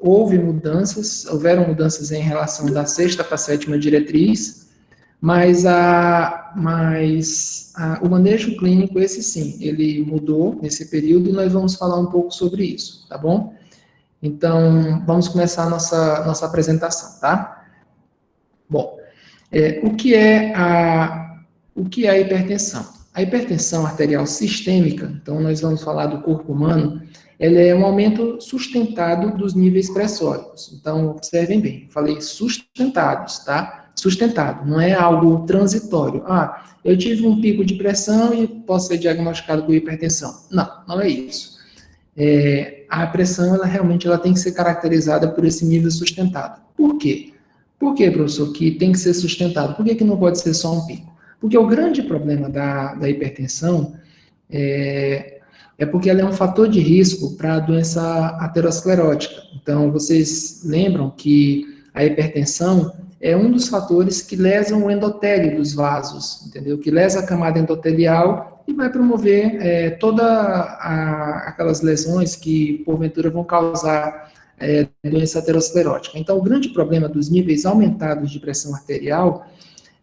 houveram mudanças em relação da sexta para a sétima diretriz, mas o manejo clínico, esse sim, ele mudou nesse período e nós vamos falar um pouco sobre isso, tá bom? Então, vamos começar a nossa apresentação, tá? Bom, o que é a hipertensão? A hipertensão arterial sistêmica, então nós vamos falar do corpo humano, ela é um aumento sustentado dos níveis pressóricos. Então, observem bem, falei sustentados, tá? Sustentado, não é algo transitório. Eu tive um pico de pressão e posso ser diagnosticado com hipertensão. Não é isso. A pressão, ela realmente tem que ser caracterizada por esse nível sustentado. Por quê? Por que, professor, que tem que ser sustentado? Por que não pode ser só um pico? Porque o grande problema da hipertensão é porque ela é um fator de risco para a doença aterosclerótica. Então, vocês lembram que a hipertensão é um dos fatores que lesam o endotélio dos vasos, entendeu? Que lesa a camada endotelial e vai promover aquelas lesões que, porventura, vão causar doença aterosclerótica. Então, o grande problema dos níveis aumentados de pressão arterial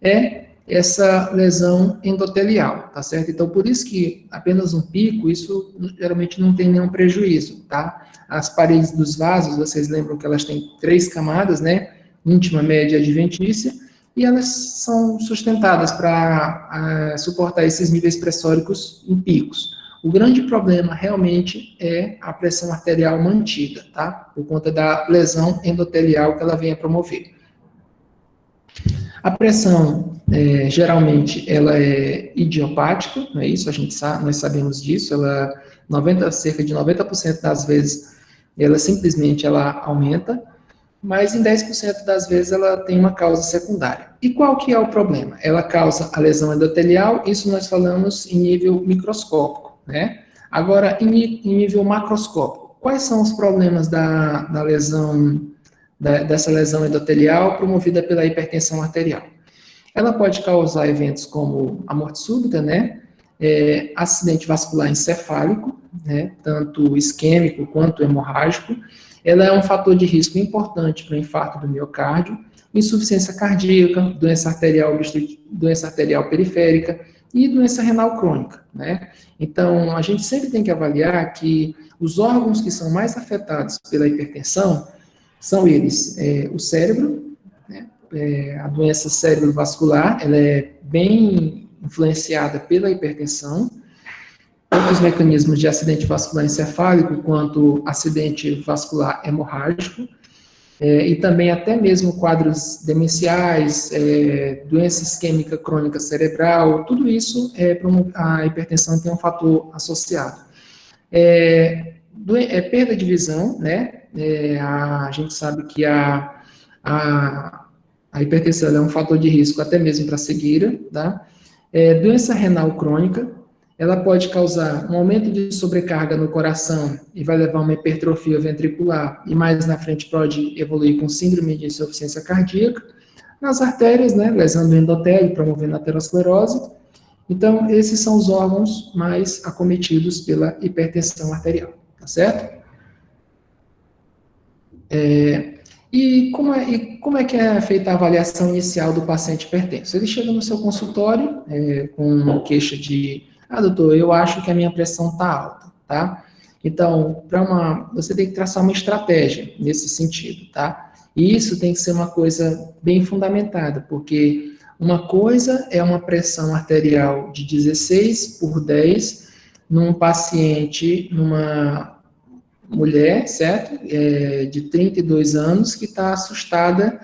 é essa lesão endotelial, tá certo? Então, por isso que apenas um pico, isso geralmente não tem nenhum prejuízo, tá? As paredes dos vasos, vocês lembram que elas têm 3 camadas, né? Íntima, média e adventícia, e elas são sustentadas para suportar esses níveis pressóricos em picos. O grande problema realmente é a pressão arterial mantida, tá? Por conta da lesão endotelial que ela vem a promover. A pressão, geralmente, ela é idiopática, não é isso? Nós sabemos disso, cerca de 90% das vezes, simplesmente aumenta, mas em 10% das vezes ela tem uma causa secundária. E qual que é o problema? Ela causa a lesão endotelial, isso nós falamos em nível microscópico, né? Agora, em nível macroscópico, quais são os problemas da lesão, dessa lesão endotelial promovida pela hipertensão arterial? Ela pode causar eventos como a morte súbita, né? Acidente vascular encefálico, né? Tanto isquêmico quanto hemorrágico. Ela é um fator de risco importante para o infarto do miocárdio, insuficiência cardíaca, doença arterial periférica e doença renal crônica, né? Então, a gente sempre tem que avaliar que os órgãos que são mais afetados pela hipertensão são eles, o cérebro, né? A doença cerebrovascular, ela é bem influenciada pela hipertensão, tanto os mecanismos de acidente vascular encefálico quanto acidente vascular hemorrágico, e também até mesmo quadros demenciais, doença isquêmica crônica cerebral, tudo isso, a hipertensão tem um fator associado. Perda de visão, né? A gente sabe que a hipertensão é um fator de risco até mesmo para cegueira, tá? Doença renal crônica, ela pode causar um aumento de sobrecarga no coração e vai levar a uma hipertrofia ventricular, e mais na frente pode evoluir com síndrome de insuficiência cardíaca. Nas artérias, né, lesando o endotélio, promovendo a aterosclerose. Então, esses são os órgãos mais acometidos pela hipertensão arterial, tá certo? E como é que é feita a avaliação inicial do paciente hipertenso? Ele chega no seu consultório com queixa de doutor, eu acho que a minha pressão está alta, tá? Então, você tem que traçar uma estratégia nesse sentido, tá? E isso tem que ser uma coisa bem fundamentada, porque uma coisa é uma pressão arterial de 16/10 num paciente, numa mulher, certo? De 32 anos, que está assustada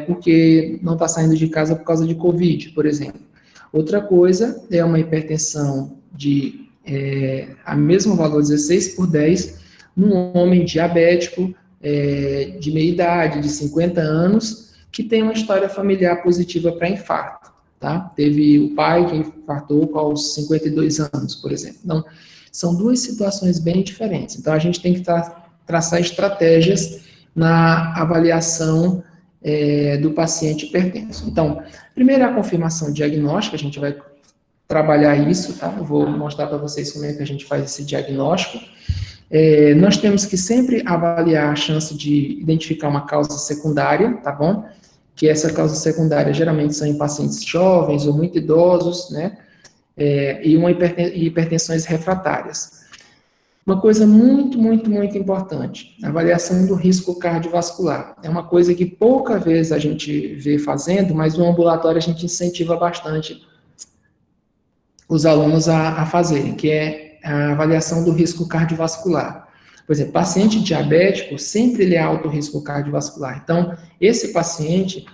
porque não está saindo de casa por causa de Covid, por exemplo. Outra coisa é uma hipertensão de a mesmo valor 16/10 num homem diabético de meia idade, de 50 anos, que tem uma história familiar positiva para infarto, tá? Teve o pai que infartou aos 52 anos, por exemplo. Então, são duas situações bem diferentes. Então, a gente tem que traçar estratégias na avaliação do paciente hipertenso. Então, primeiro é a confirmação diagnóstica, a gente vai trabalhar isso, tá? Eu vou mostrar para vocês como é que a gente faz esse diagnóstico. Nós temos que sempre avaliar a chance de identificar uma causa secundária, tá bom? Que essa causa secundária geralmente são em pacientes jovens ou muito idosos, né? E hipertensões refratárias. Uma coisa muito, muito, muito importante, a avaliação do risco cardiovascular. É uma coisa que pouca vez a gente vê fazendo, mas no ambulatório a gente incentiva bastante os alunos a fazerem, que é a avaliação do risco cardiovascular. Por exemplo, paciente diabético, sempre ele é alto risco cardiovascular. Então, esse paciente,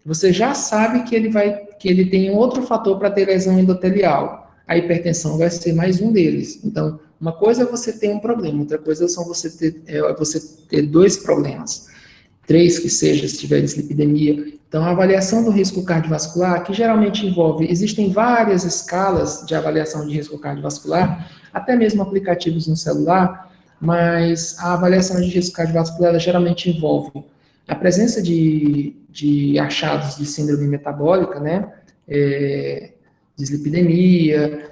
você já sabe que ele tem outro fator para ter lesão endotelial. A hipertensão vai ser mais um deles. Então, uma coisa é você ter um problema, outra coisa são você ter dois problemas. 3 que seja, se tiver dislipidemia. Então, a avaliação do risco cardiovascular, que geralmente existem várias escalas de avaliação de risco cardiovascular, até mesmo aplicativos no celular, mas a avaliação de risco cardiovascular ela geralmente envolve a presença de achados de síndrome metabólica, né, dislipidemia,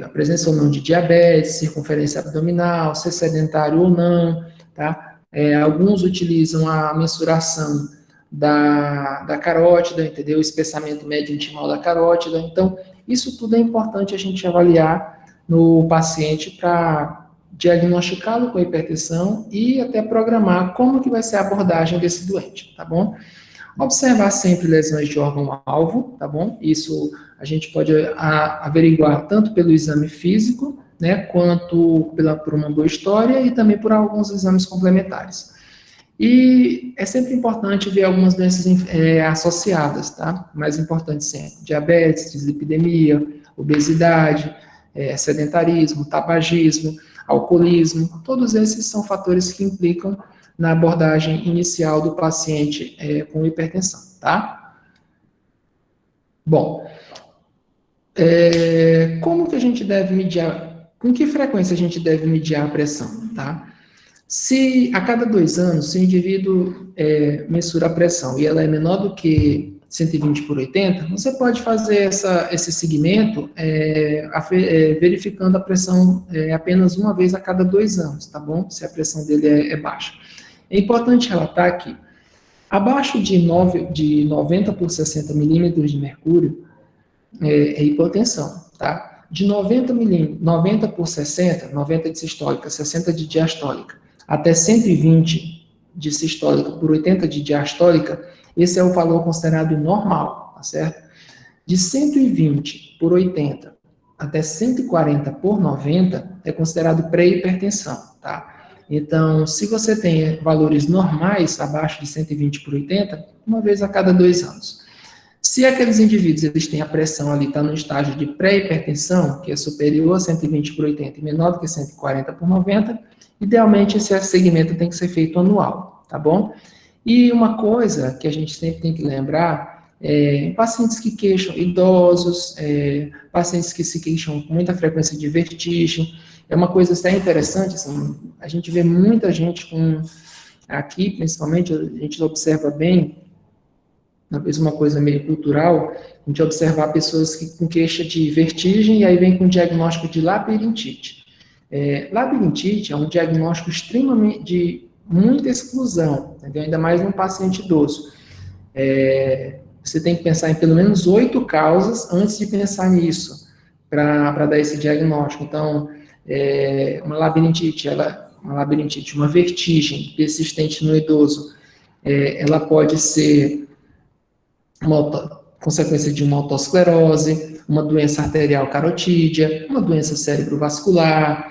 a presença ou não de diabetes, circunferência abdominal, ser sedentário ou não, tá? Alguns utilizam a mensuração da carótida, entendeu? O espessamento médio intimal da carótida. Então, isso tudo é importante a gente avaliar no paciente para diagnosticá-lo com hipertensão e até programar como que vai ser a abordagem desse doente, tá bom? Observar sempre lesões de órgão-alvo, tá bom? Isso a gente pode averiguar tanto pelo exame físico, né, quanto por uma boa história e também por alguns exames complementares. E é sempre importante ver algumas doenças associadas, tá? Mais importante sempre, diabetes, dislipidemia, obesidade, sedentarismo, tabagismo, alcoolismo, todos esses são fatores que implicam na abordagem inicial do paciente com hipertensão, tá? Bom, como que a gente deve medir, com que frequência a gente deve medir a pressão, tá? Se a cada 2 anos, se o indivíduo mensura a pressão e ela é menor do que 120/80, você pode fazer esse segmento verificando a pressão apenas uma vez a cada 2 anos, tá bom? Se a pressão dele é baixa. É importante relatar que abaixo de 90/60 milímetros de mercúrio é hipotensão, tá? De 90/60, 90 de sistólica, 60 de diastólica, até 120 de sistólica/80 de diastólica, esse é o valor considerado normal, tá certo? De 120/80 até 140/90 é considerado pré-hipertensão, tá? Então, se você tem valores normais abaixo de 120/80, uma vez a cada 2 anos. Se aqueles indivíduos eles têm a pressão ali, está no estágio de pré-hipertensão, que é superior a 120/80 e menor do que 140/90, idealmente esse segmento tem que ser feito anual, tá bom? E uma coisa que a gente sempre tem que lembrar pacientes que queixam, idosos, pacientes que se queixam com muita frequência de vertigem, é uma coisa até interessante, assim, a gente vê muita gente aqui principalmente, a gente observa bem, talvez uma coisa meio cultural, a gente observar pessoas com queixa de vertigem e aí vem com diagnóstico de labirintite. Labirintite é um diagnóstico extremamente de muita exclusão, entendeu? Ainda mais num paciente idoso. Você tem que pensar em pelo menos 8 causas antes de pensar nisso, para dar esse diagnóstico. Então, uma labirintite, uma vertigem persistente no idoso, ela pode ser uma consequência de uma autosclerose, uma doença arterial carotídea, uma doença cerebrovascular,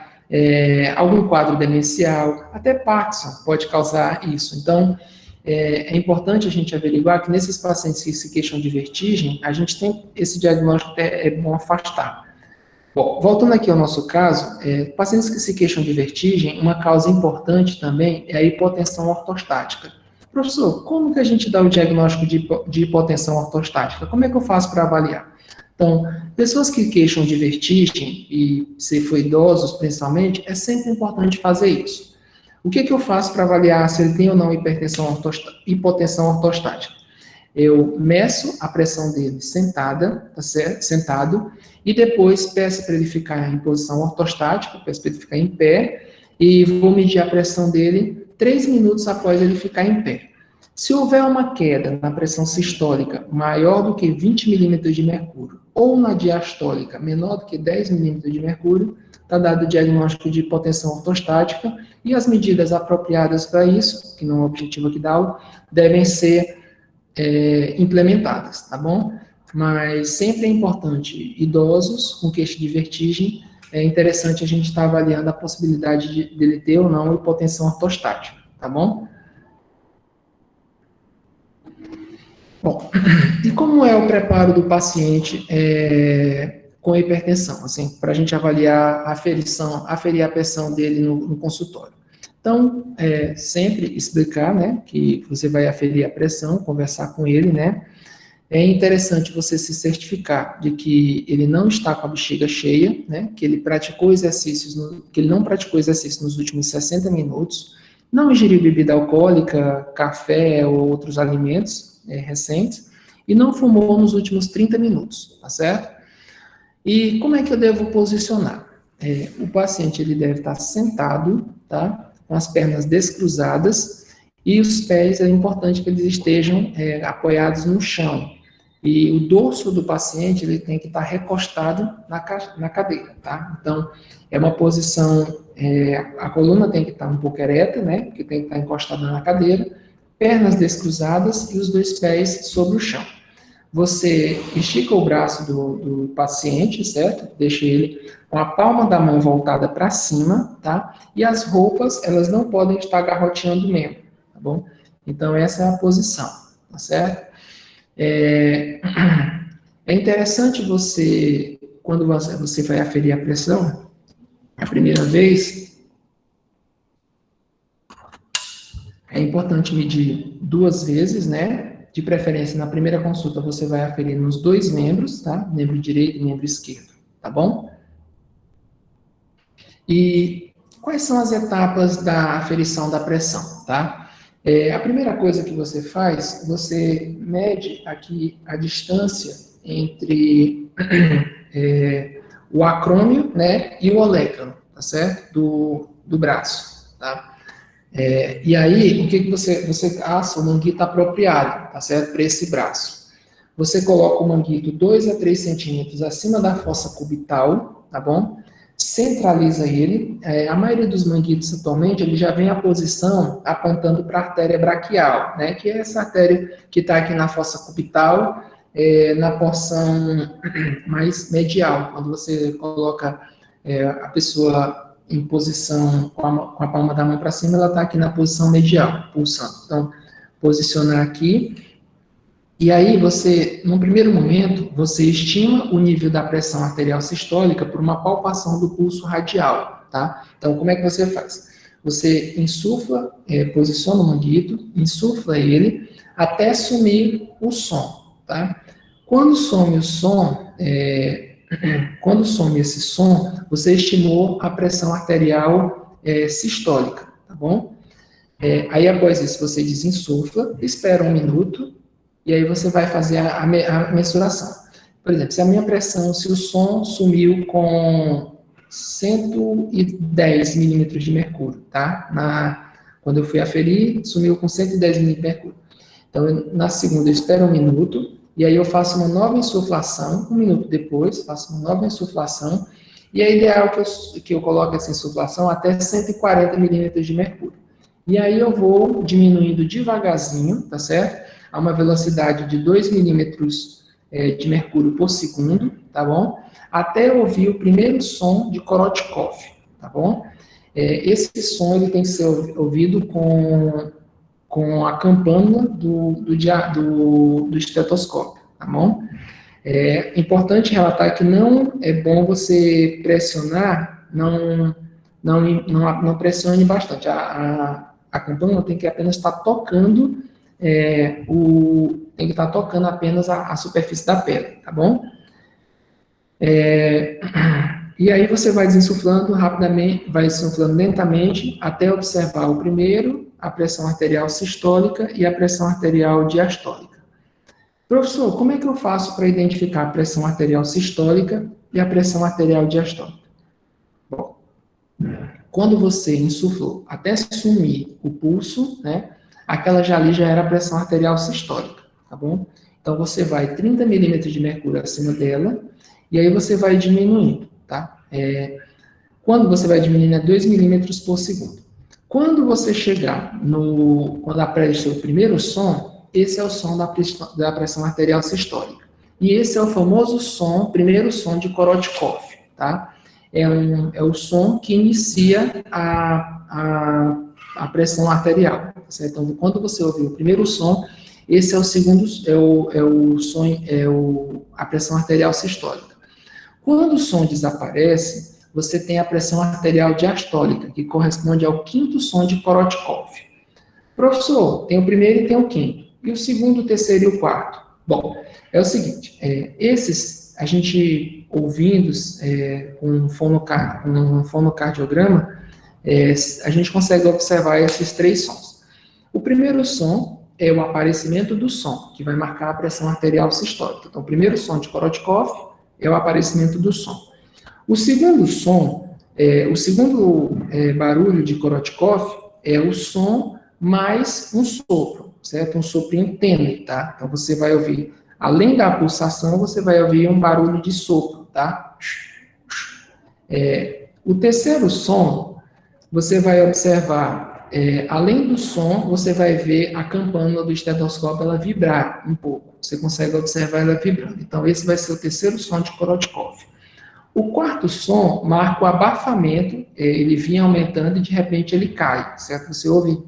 algum quadro demencial, até Parkinson pode causar isso. Então, é importante a gente averiguar que nesses pacientes que se queixam de vertigem, a gente tem esse diagnóstico é bom afastar. Bom, voltando aqui ao nosso caso, pacientes que se queixam de vertigem, uma causa importante também é a hipotensão ortostática. Professor, como que a gente dá o diagnóstico de hipotensão ortostática? Como é que eu faço para avaliar? Então, pessoas que queixam de vertigem, e se for idosos principalmente, é sempre importante fazer isso. O que eu faço para avaliar se ele tem ou não hipotensão ortostática? Eu meço a pressão dele sentada, tá certo? Sentado, e depois peço para ele ficar em posição ortostática, peço para ele ficar em pé, e vou medir a pressão dele 3 minutos após ele ficar em pé. Se houver uma queda na pressão sistólica maior do que 20 milímetros de mercúrio, ou na diastólica menor do que 10 milímetros de mercúrio, está dado o diagnóstico de hipotensão ortostática, e as medidas apropriadas para isso, que não é o objetivo aqui da aula, devem ser implementadas, tá bom? Mas sempre é importante, idosos com queixa de vertigem, é interessante a gente estar avaliando a possibilidade dele ter ou não hipotensão ortostática, tá bom? Bom, e como é o preparo do paciente com hipertensão, assim, para a gente avaliar aferir a pressão dele no consultório? Então, sempre explicar, né, que você vai aferir a pressão, conversar com ele, né? É interessante você se certificar de que ele não está com a bexiga cheia, né, que ele praticou exercícios, que ele não praticou exercício nos últimos 60 minutos, não ingeriu bebida alcoólica, café ou outros alimentos recentes, e não fumou nos últimos 30 minutos, tá certo? E como é que eu devo posicionar? O paciente ele deve estar sentado, tá, com as pernas descruzadas, e os pés é importante que eles estejam apoiados no chão. E o dorso do paciente ele tem que estar recostado na cadeira, tá? Então, é uma posição, a coluna tem que estar um pouco ereta, né? Porque tem que estar encostada na cadeira, pernas descruzadas e os dois pés sobre o chão. Você estica o braço do paciente, certo? Deixa ele com a palma da mão voltada para cima, tá? E as roupas, elas não podem estar garroteando o membro, tá bom? Então, essa é a posição, tá certo? É interessante você, quando você vai aferir a pressão, a primeira vez, é importante medir 2 vezes, né? De preferência, na primeira consulta, você vai aferir nos 2 membros, tá? Membro direito e membro esquerdo, tá bom? E quais são as etapas da aferição da pressão, tá? A primeira coisa que você faz, você mede aqui a distância entre o acrômio, né, e o olecano, tá certo? Do braço, tá? E aí, o que você assa o manguito apropriado, tá certo? Para esse braço. Você coloca o manguito 2 a 3 centímetros acima da fossa cubital, tá bom? Centraliza ele. A maioria dos manguitos atualmente, ele já vem a posição apontando para a artéria braquial, né? Que é essa artéria que está aqui na fossa cubital, na porção mais medial, quando você coloca a pessoa em posição com a palma da mão para cima, ela está aqui na posição medial, pulsando. Então, posicionar aqui. E aí, no primeiro momento, você estima o nível da pressão arterial sistólica por uma palpação do pulso radial, tá? Então, como é que você faz? Você insufla, posiciona o manguito, insufla ele até sumir o som, tá? Quando some o som, quando some esse som, você estimou a pressão arterial sistólica, tá bom? Aí, após isso, você desinsufla, espera 1 minuto, e aí você vai fazer a mensuração. Por exemplo, se a minha pressão, se o som sumiu com 110 milímetros de mercúrio, tá? Quando eu fui aferir, sumiu com 110 milímetros de mercúrio. Então, na segunda, eu espero 1 minuto, e aí eu faço uma nova insuflação, 1 minuto depois, faço uma nova insuflação, e é ideal que eu coloque essa insuflação até 140 milímetros de mercúrio. E aí eu vou diminuindo devagarzinho, tá certo? A uma velocidade de 2 milímetros de mercúrio por segundo, tá bom? Até ouvir o primeiro som de Korotkov, tá bom? Esse som ele tem que ser ouvido com a campânula do estetoscópio, tá bom? É importante relatar que não é bom você pressionar, não pressione bastante. A campânula tem que apenas estar tocando tem que estar tocando apenas a superfície da pele, tá bom? E aí você vai desinsuflando rapidamente, vai desinsuflando lentamente até observar o primeiro, a pressão arterial sistólica e a pressão arterial diastólica. Professor, como é que eu faço para identificar a pressão arterial sistólica e a pressão arterial diastólica? Bom, quando você insuflou até sumir o pulso, né, aquela já ali já era a pressão arterial sistólica, tá bom? Então, você vai 30 milímetros de mercúrio acima dela, e aí você vai diminuindo, tá? Quando você vai diminuindo é 2 milímetros por segundo. Quando você chegar quando aparece o primeiro som, esse é o som da pressão arterial sistólica. E esse é o famoso som, primeiro som de Korotkov, tá? É o som que inicia a pressão arterial, certo? Então, quando você ouvir o primeiro som, esse é o segundo, a pressão arterial sistólica. Quando o som desaparece, você tem a pressão arterial diastólica, que corresponde ao quinto som de Korotkov. Professor, tem o primeiro e tem o quinto. E o segundo, o terceiro e o quarto? Bom, é o seguinte, esses, a gente ouvindo com um fonocardiograma, a gente consegue observar esses três sons. O primeiro som é o aparecimento do som, que vai marcar a pressão arterial sistólica. Então, o primeiro som de Korotkov é o aparecimento do som. O segundo som, barulho de Korotkov é o som mais um sopro, certo? Um soprinho tênue, tá? Então, você vai ouvir, além da pulsação, você vai ouvir um barulho de sopro, tá? O terceiro som, você vai observar, além do som, você vai ver a campana do estetoscópio, ela vibrar um pouco. Você consegue observar ela vibrando. Então, esse vai ser o terceiro som de Korotkov. O quarto som marca o abafamento, ele vinha aumentando e de repente ele cai, certo? Você ouve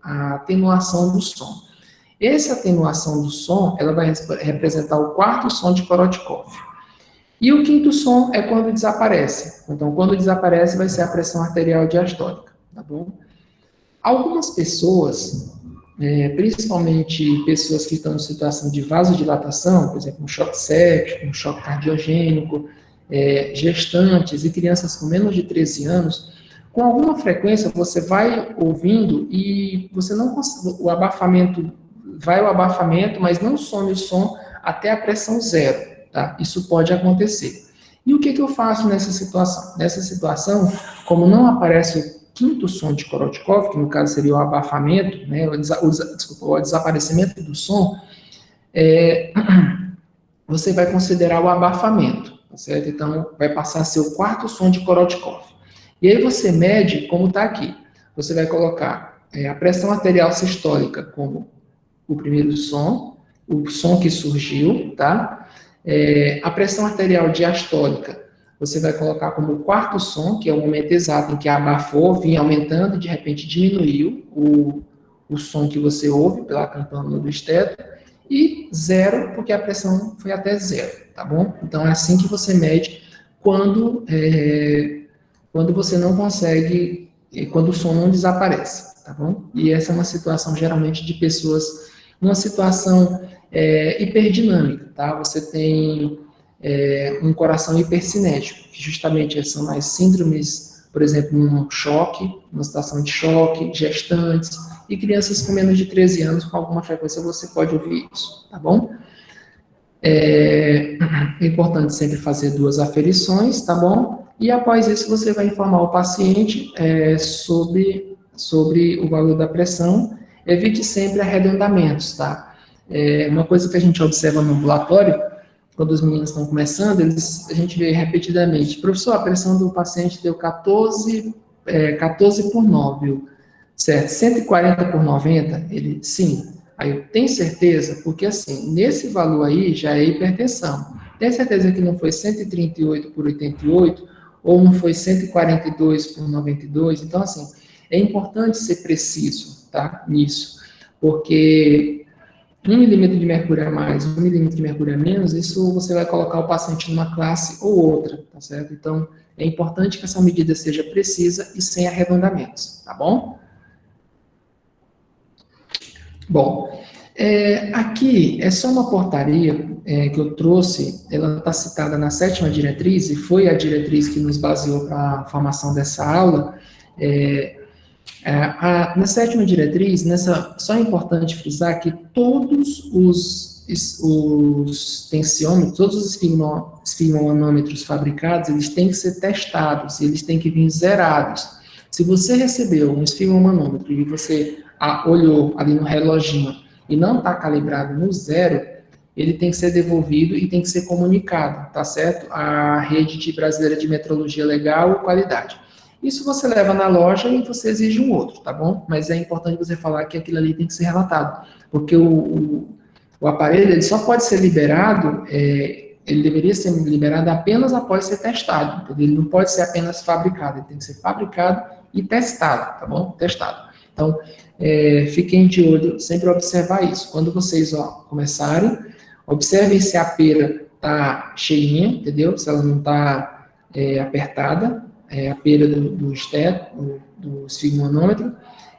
a atenuação do som. Essa atenuação do som, ela vai representar o quarto som de Korotkov. E o quinto som é quando desaparece. Então, quando desaparece, vai ser a pressão arterial diastólica, tá bom? Algumas pessoas, principalmente pessoas que estão em situação de vasodilatação, por exemplo, um choque séptico, um choque cardiogênico, gestantes e crianças com menos de 13 anos, com alguma frequência você vai ouvindo e você não consegue, o abafamento, mas não some o som até a pressão zero, tá? Isso pode acontecer. E o que eu faço nessa situação? Nessa situação, como não aparece o quinto som de Korotkov, que no caso seria o abafamento, né, o desaparecimento do som, você vai considerar o abafamento. Certo? Então, vai passar a ser o quarto som de Korotkov. E aí você mede como está aqui. Você vai colocar a pressão arterial sistólica como o primeiro som, o som que surgiu, tá? A pressão arterial diastólica, você vai colocar como o quarto som, que é o momento exato em que abafou, vinha aumentando, de repente diminuiu o som que você ouve pela campana do esteto, e zero, porque a pressão foi até zero, tá bom? Então, é assim que você mede quando você não consegue, quando o som não desaparece, tá bom? E essa é uma situação, geralmente, de pessoas, uma situação hiperdinâmica, tá? Você tem um coração hipercinético, que justamente são as síndromes, por exemplo, um choque, uma situação de choque, gestantes, e crianças com menos de 13 anos, com alguma frequência, você pode ouvir isso, tá bom? É importante sempre fazer 2 aferições, tá bom? E após isso, você vai informar o paciente sobre o valor da pressão. Evite sempre arredondamentos, tá? Uma coisa que a gente observa no ambulatório, quando os meninos estão começando, a gente vê repetidamente, professor, a pressão do paciente deu 14 por 9, certo? 140 por 90, ele, sim. Aí eu tenho certeza, porque assim, nesse valor aí já é hipertensão. Tem certeza que não foi 138 por 88, ou não foi 142 por 92? Então, assim, é importante ser preciso, tá? Nisso. Porque 1 milímetro de mercúrio a mais, 1 milímetro de mercúrio a menos, isso você vai colocar o paciente numa classe ou outra, tá certo? Então, é importante que essa medida seja precisa e sem arredondamentos, tá bom? Bom, aqui é só uma portaria que eu trouxe, ela está citada na 7ª diretriz, e foi a diretriz que nos baseou para a formação dessa aula. Na 7ª diretriz, só é importante frisar que todos os os tensiômetros, todos os esfigmomanômetros fabricados, eles têm que ser testados, eles têm que vir zerados. Se você recebeu um esfigmomanômetro e você olhou ali no reloginho e não está calibrado no zero, ele tem que ser devolvido e tem que ser comunicado, tá certo? À rede brasileira de metrologia legal e qualidade. Isso você leva na loja e você exige um outro, tá bom? Mas é importante você falar que aquilo ali tem que ser relatado, porque o aparelho ele só pode ser liberado, ele deveria ser liberado apenas após ser testado, entendeu? Ele não pode ser apenas fabricado, ele tem que ser fabricado e testado, tá bom? Testado. Então, fiquem de olho, sempre observar isso. Quando vocês começarem, observem se a pera está cheinha, entendeu? Se ela não está apertada, a pera do esfigmomanômetro,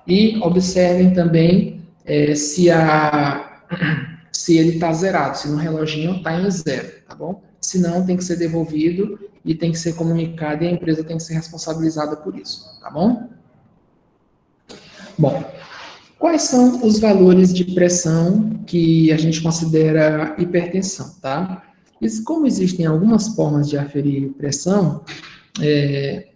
e observem também se ele está zerado, se no reloginho está em zero, tá bom? Se não, tem que ser devolvido e tem que ser comunicado e a empresa tem que ser responsabilizada por isso, tá bom? Bom, quais são os valores de pressão que a gente considera hipertensão, tá? Como existem algumas formas de aferir pressão,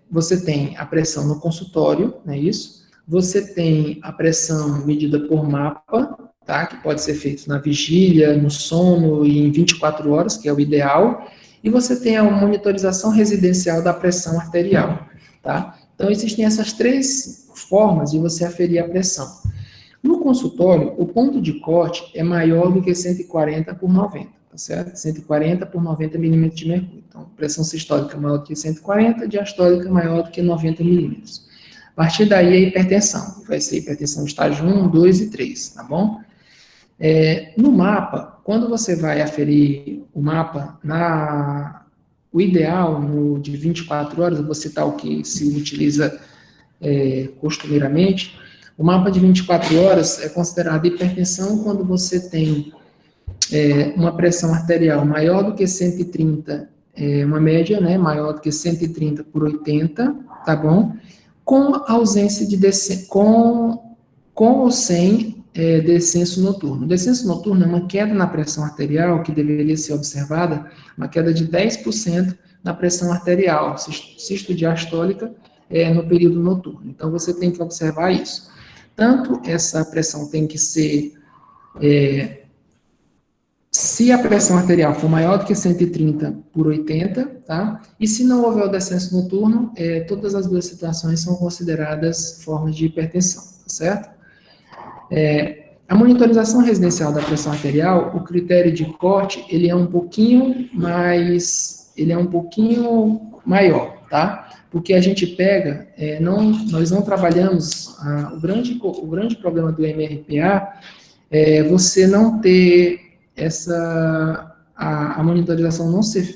você tem a pressão no consultório, não é isso? Você tem a pressão medida por mapa, tá? Que pode ser feito na vigília, no sono e em 24 horas, que é o ideal. E você tem a monitorização residencial da pressão arterial, tá? Então, existem essas três formas de você aferir a pressão. No consultório, o ponto de corte é maior do que 140 por 90, tá certo? 140 por 90 milímetros de mercúrio. Então, pressão sistólica maior do que 140, diastólica maior do que 90 milímetros. A partir daí, a hipertensão. Vai ser hipertensão estágio 1, 2 e 3, tá bom? No mapa, quando você vai aferir o mapa, o ideal de 24 horas, eu vou citar o que se utiliza costumeiramente, o mapa de 24 horas é considerado hipertensão quando você tem uma pressão arterial maior do que 130, uma média, né, maior do que 130 por 80, tá bom? Com ausência de com ou sem descenso noturno. O descenso noturno é uma queda na pressão arterial que deveria ser observada, uma queda de 10% na pressão arterial, sistodiastólica, no período noturno. Então, você tem que observar isso. Tanto essa pressão tem que ser, se a pressão arterial for maior do que 130 por 80, tá? E se não houver o descenso noturno, todas as duas situações são consideradas formas de hipertensão, tá certo? A monitorização residencial da pressão arterial, o critério de corte, ele é um pouquinho maior, tá? Porque a gente pega, nós não trabalhamos, o grande problema do MRPA é você não ter a monitorização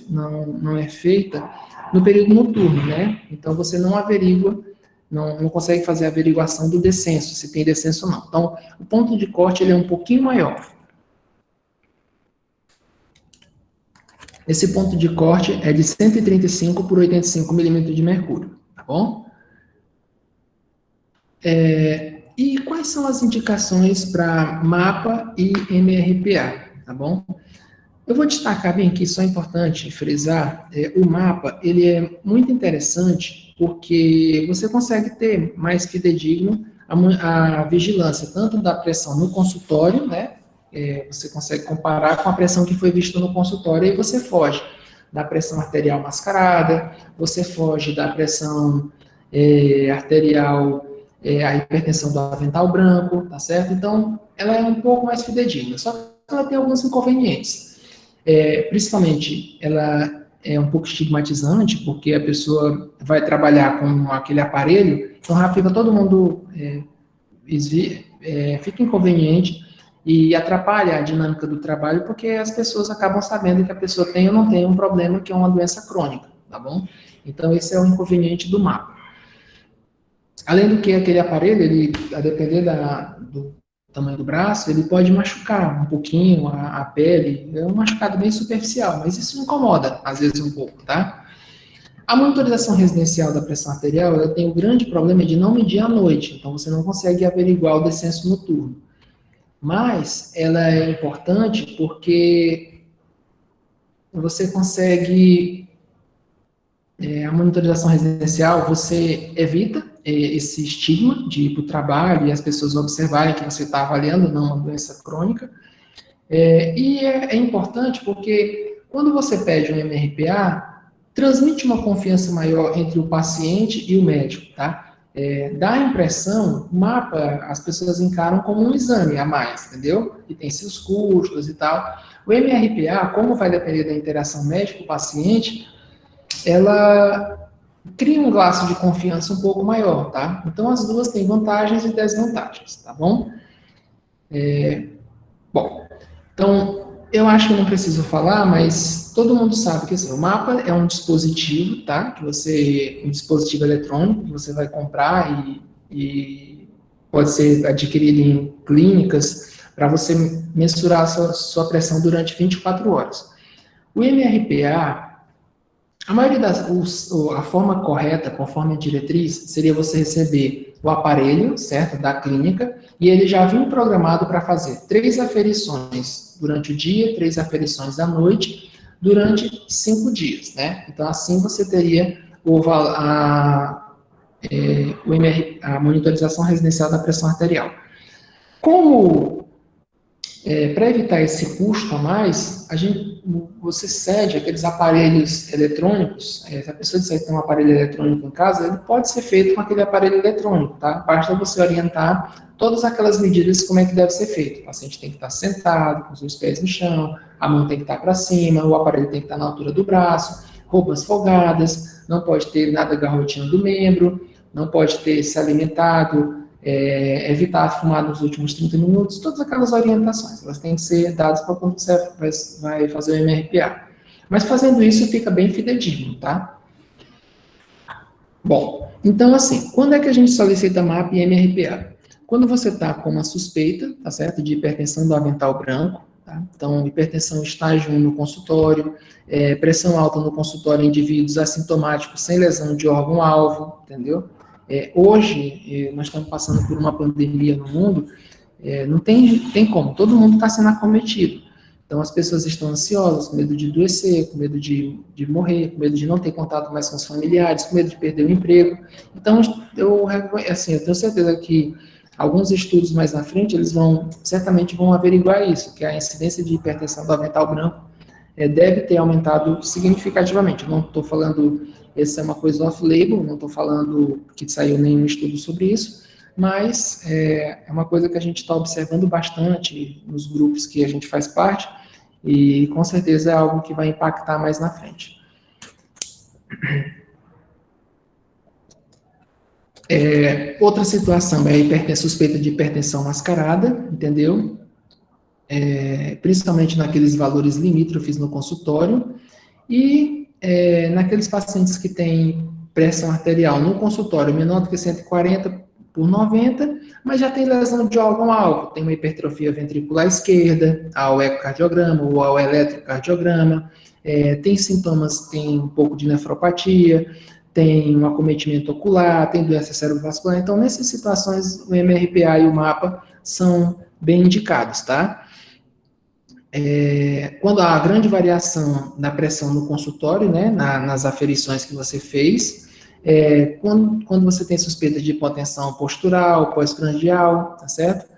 não é feita no período noturno, né? Então, você não averigua, não consegue fazer a averiguação do descenso, se tem descenso ou não. Então, o ponto de corte ele é um pouquinho maior. Esse ponto de corte é de 135 por 85 milímetros de mercúrio, tá bom? E quais são as indicações para MAPA e MRPA, tá bom? Eu vou destacar bem aqui, só é importante frisar, o MAPA, ele é muito interessante porque você consegue ter mais fidedigno a vigilância, tanto da pressão no consultório, né? Você consegue comparar com a pressão que foi vista no consultório e você foge da pressão arterial mascarada, você foge da pressão arterial, a hipertensão do avental branco, tá certo? Então, ela é um pouco mais fidedigna, só que ela tem alguns inconvenientes. Principalmente, ela é um pouco estigmatizante, porque a pessoa vai trabalhar com aquele aparelho, então fica todo mundo, fica inconveniente, e atrapalha a dinâmica do trabalho, porque as pessoas acabam sabendo que a pessoa tem ou não tem um problema que é uma doença crônica, tá bom? Então, esse é o inconveniente do MAPA. Além do que, aquele aparelho, ele, a depender do tamanho do braço, ele pode machucar um pouquinho a pele, é um machucado bem superficial, mas isso incomoda, às vezes, um pouco, tá? A monitorização residencial da pressão arterial, ela tem o grande problema de não medir à noite, então você não consegue averiguar o descenso noturno. Mas ela é importante porque você consegue, a monitorização residencial, você evita esse estigma de ir para o trabalho e as pessoas observarem que você está avaliando não uma doença crônica. E é importante porque quando você pede um MRPA, transmite uma confiança maior entre o paciente e o médico, tá? Dá a impressão, o mapa as pessoas encaram como um exame a mais, entendeu? E tem seus custos e tal. O MRPA, como vai depender da interação médico-paciente, ela cria um laço de confiança um pouco maior, tá? Então, as duas têm vantagens e desvantagens, tá bom? Bom, então, eu acho que eu não preciso falar, mas todo mundo sabe que assim, o mapa é um dispositivo, tá? Um dispositivo eletrônico que você vai comprar e pode ser adquirido em clínicas para você mensurar a sua pressão durante 24 horas. O MRPA, a forma correta, conforme a diretriz, seria você receber o aparelho, certo, da clínica, e ele já vem programado para fazer 3 aferições durante o dia, 3 aferições à noite, durante 5 dias, né? Então, assim você teria a monitorização residencial da pressão arterial. Como para evitar esse custo a mais, você cede aqueles aparelhos eletrônicos. Se a pessoa disser que tem um aparelho eletrônico em casa, ele pode ser feito com aquele aparelho eletrônico, tá? Basta você orientar todas aquelas medidas como é que deve ser feito. O paciente tem que estar sentado, com os dois pés no chão, a mão tem que estar para cima, o aparelho tem que estar na altura do braço, roupas folgadas, não pode ter nada garrotinho do membro, não pode ter se alimentado, evitar fumar nos últimos 30 minutos, todas aquelas orientações, elas têm que ser dadas para quando você vai fazer o MRPA. Mas fazendo isso fica bem fidedigno, tá? Bom, então assim, quando é que a gente solicita MAP e MRPA? Quando você está com uma suspeita, tá certo, de hipertensão do avental branco, tá? Então, hipertensão estágio 1 no consultório, pressão alta no consultório em indivíduos assintomáticos sem lesão de órgão-alvo, entendeu? Hoje, nós estamos passando por uma pandemia no mundo, não tem como, todo mundo está sendo acometido. Então, as pessoas estão ansiosas, com medo de adoecer, com medo de morrer, com medo de não ter contato mais com os familiares, com medo de perder o emprego. Então, eu tenho certeza que alguns estudos mais na frente, eles certamente vão averiguar isso, que a incidência de hipertensão do avental branco deve ter aumentado significativamente. Eu não estou falando, essa é uma coisa off-label, não estou falando que saiu nenhum estudo sobre isso, mas é uma coisa que a gente está observando bastante nos grupos que a gente faz parte, e com certeza é algo que vai impactar mais na frente. Outra situação é a suspeita de hipertensão mascarada, entendeu? Principalmente naqueles valores limítrofes no consultório, e naqueles pacientes que têm pressão arterial no consultório menor do que 140/90, mas já tem lesão de órgão-alvo, tem uma hipertrofia ventricular esquerda, ao ecocardiograma ou ao eletrocardiograma, tem sintomas, tem um pouco de nefropatia, tem um acometimento ocular, tem doença cerebrovascular. Então, nessas situações, o MRPA e o MAPA são bem indicados, tá? Quando há grande variação da pressão no consultório, né, nas aferições que você fez, quando você tem suspeita de hipotensão postural, pós-prandial, tá certo?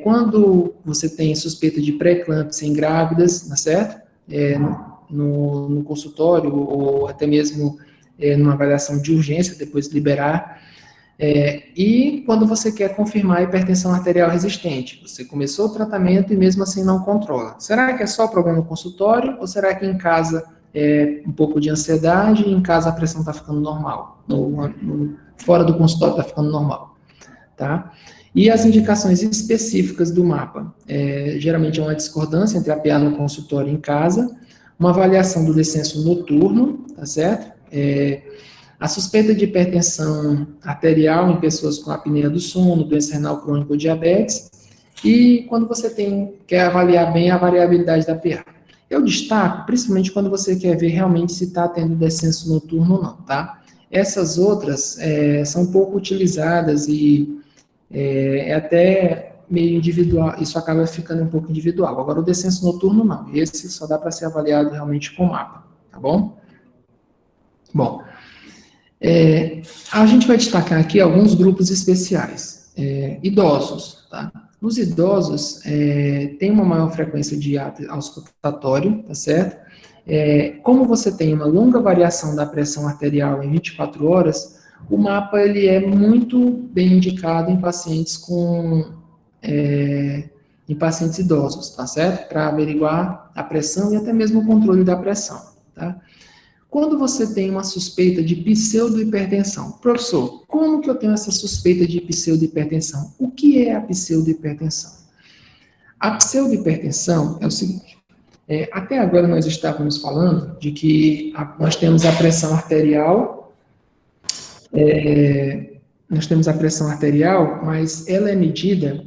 Quando você tem suspeita de pré-eclâmpsia em grávidas, tá certo? No consultório, ou até mesmo numa avaliação de urgência, depois de liberar. E quando você quer confirmar a hipertensão arterial resistente, você começou o tratamento e mesmo assim não controla. Será que é só problema no consultório ou será que em casa é um pouco de ansiedade e em casa a pressão está ficando normal? Fora do consultório está ficando normal, tá? E as indicações específicas do mapa? Geralmente é uma discordância entre a PA no consultório e em casa, uma avaliação do descenso noturno, tá certo? A suspeita de hipertensão arterial em pessoas com apneia do sono, doença renal crônica ou diabetes, e quando você quer avaliar bem a variabilidade da PA. Eu destaco, principalmente quando você quer ver realmente se está tendo descenso noturno ou não, tá? Essas outras são pouco utilizadas e até meio individual, isso acaba ficando um pouco individual. Agora, o descenso noturno, não. Esse só dá para ser avaliado realmente com mapa, tá bom? Bom, a gente vai destacar aqui alguns grupos especiais. Idosos, tá? Os idosos têm uma maior frequência de ato auscultatório, tá certo? Como você tem uma longa variação da pressão arterial em 24 horas, o mapa ele é muito bem indicado em pacientes em pacientes idosos, tá certo? Para averiguar a pressão e até mesmo o controle da pressão, tá? Quando você tem uma suspeita de pseudohipertensão, professor, como que eu tenho essa suspeita de pseudohipertensão? O que é a pseudohipertensão? A pseudohipertensão é o seguinte, até agora nós estávamos falando de que nós temos a pressão arterial, mas ela é medida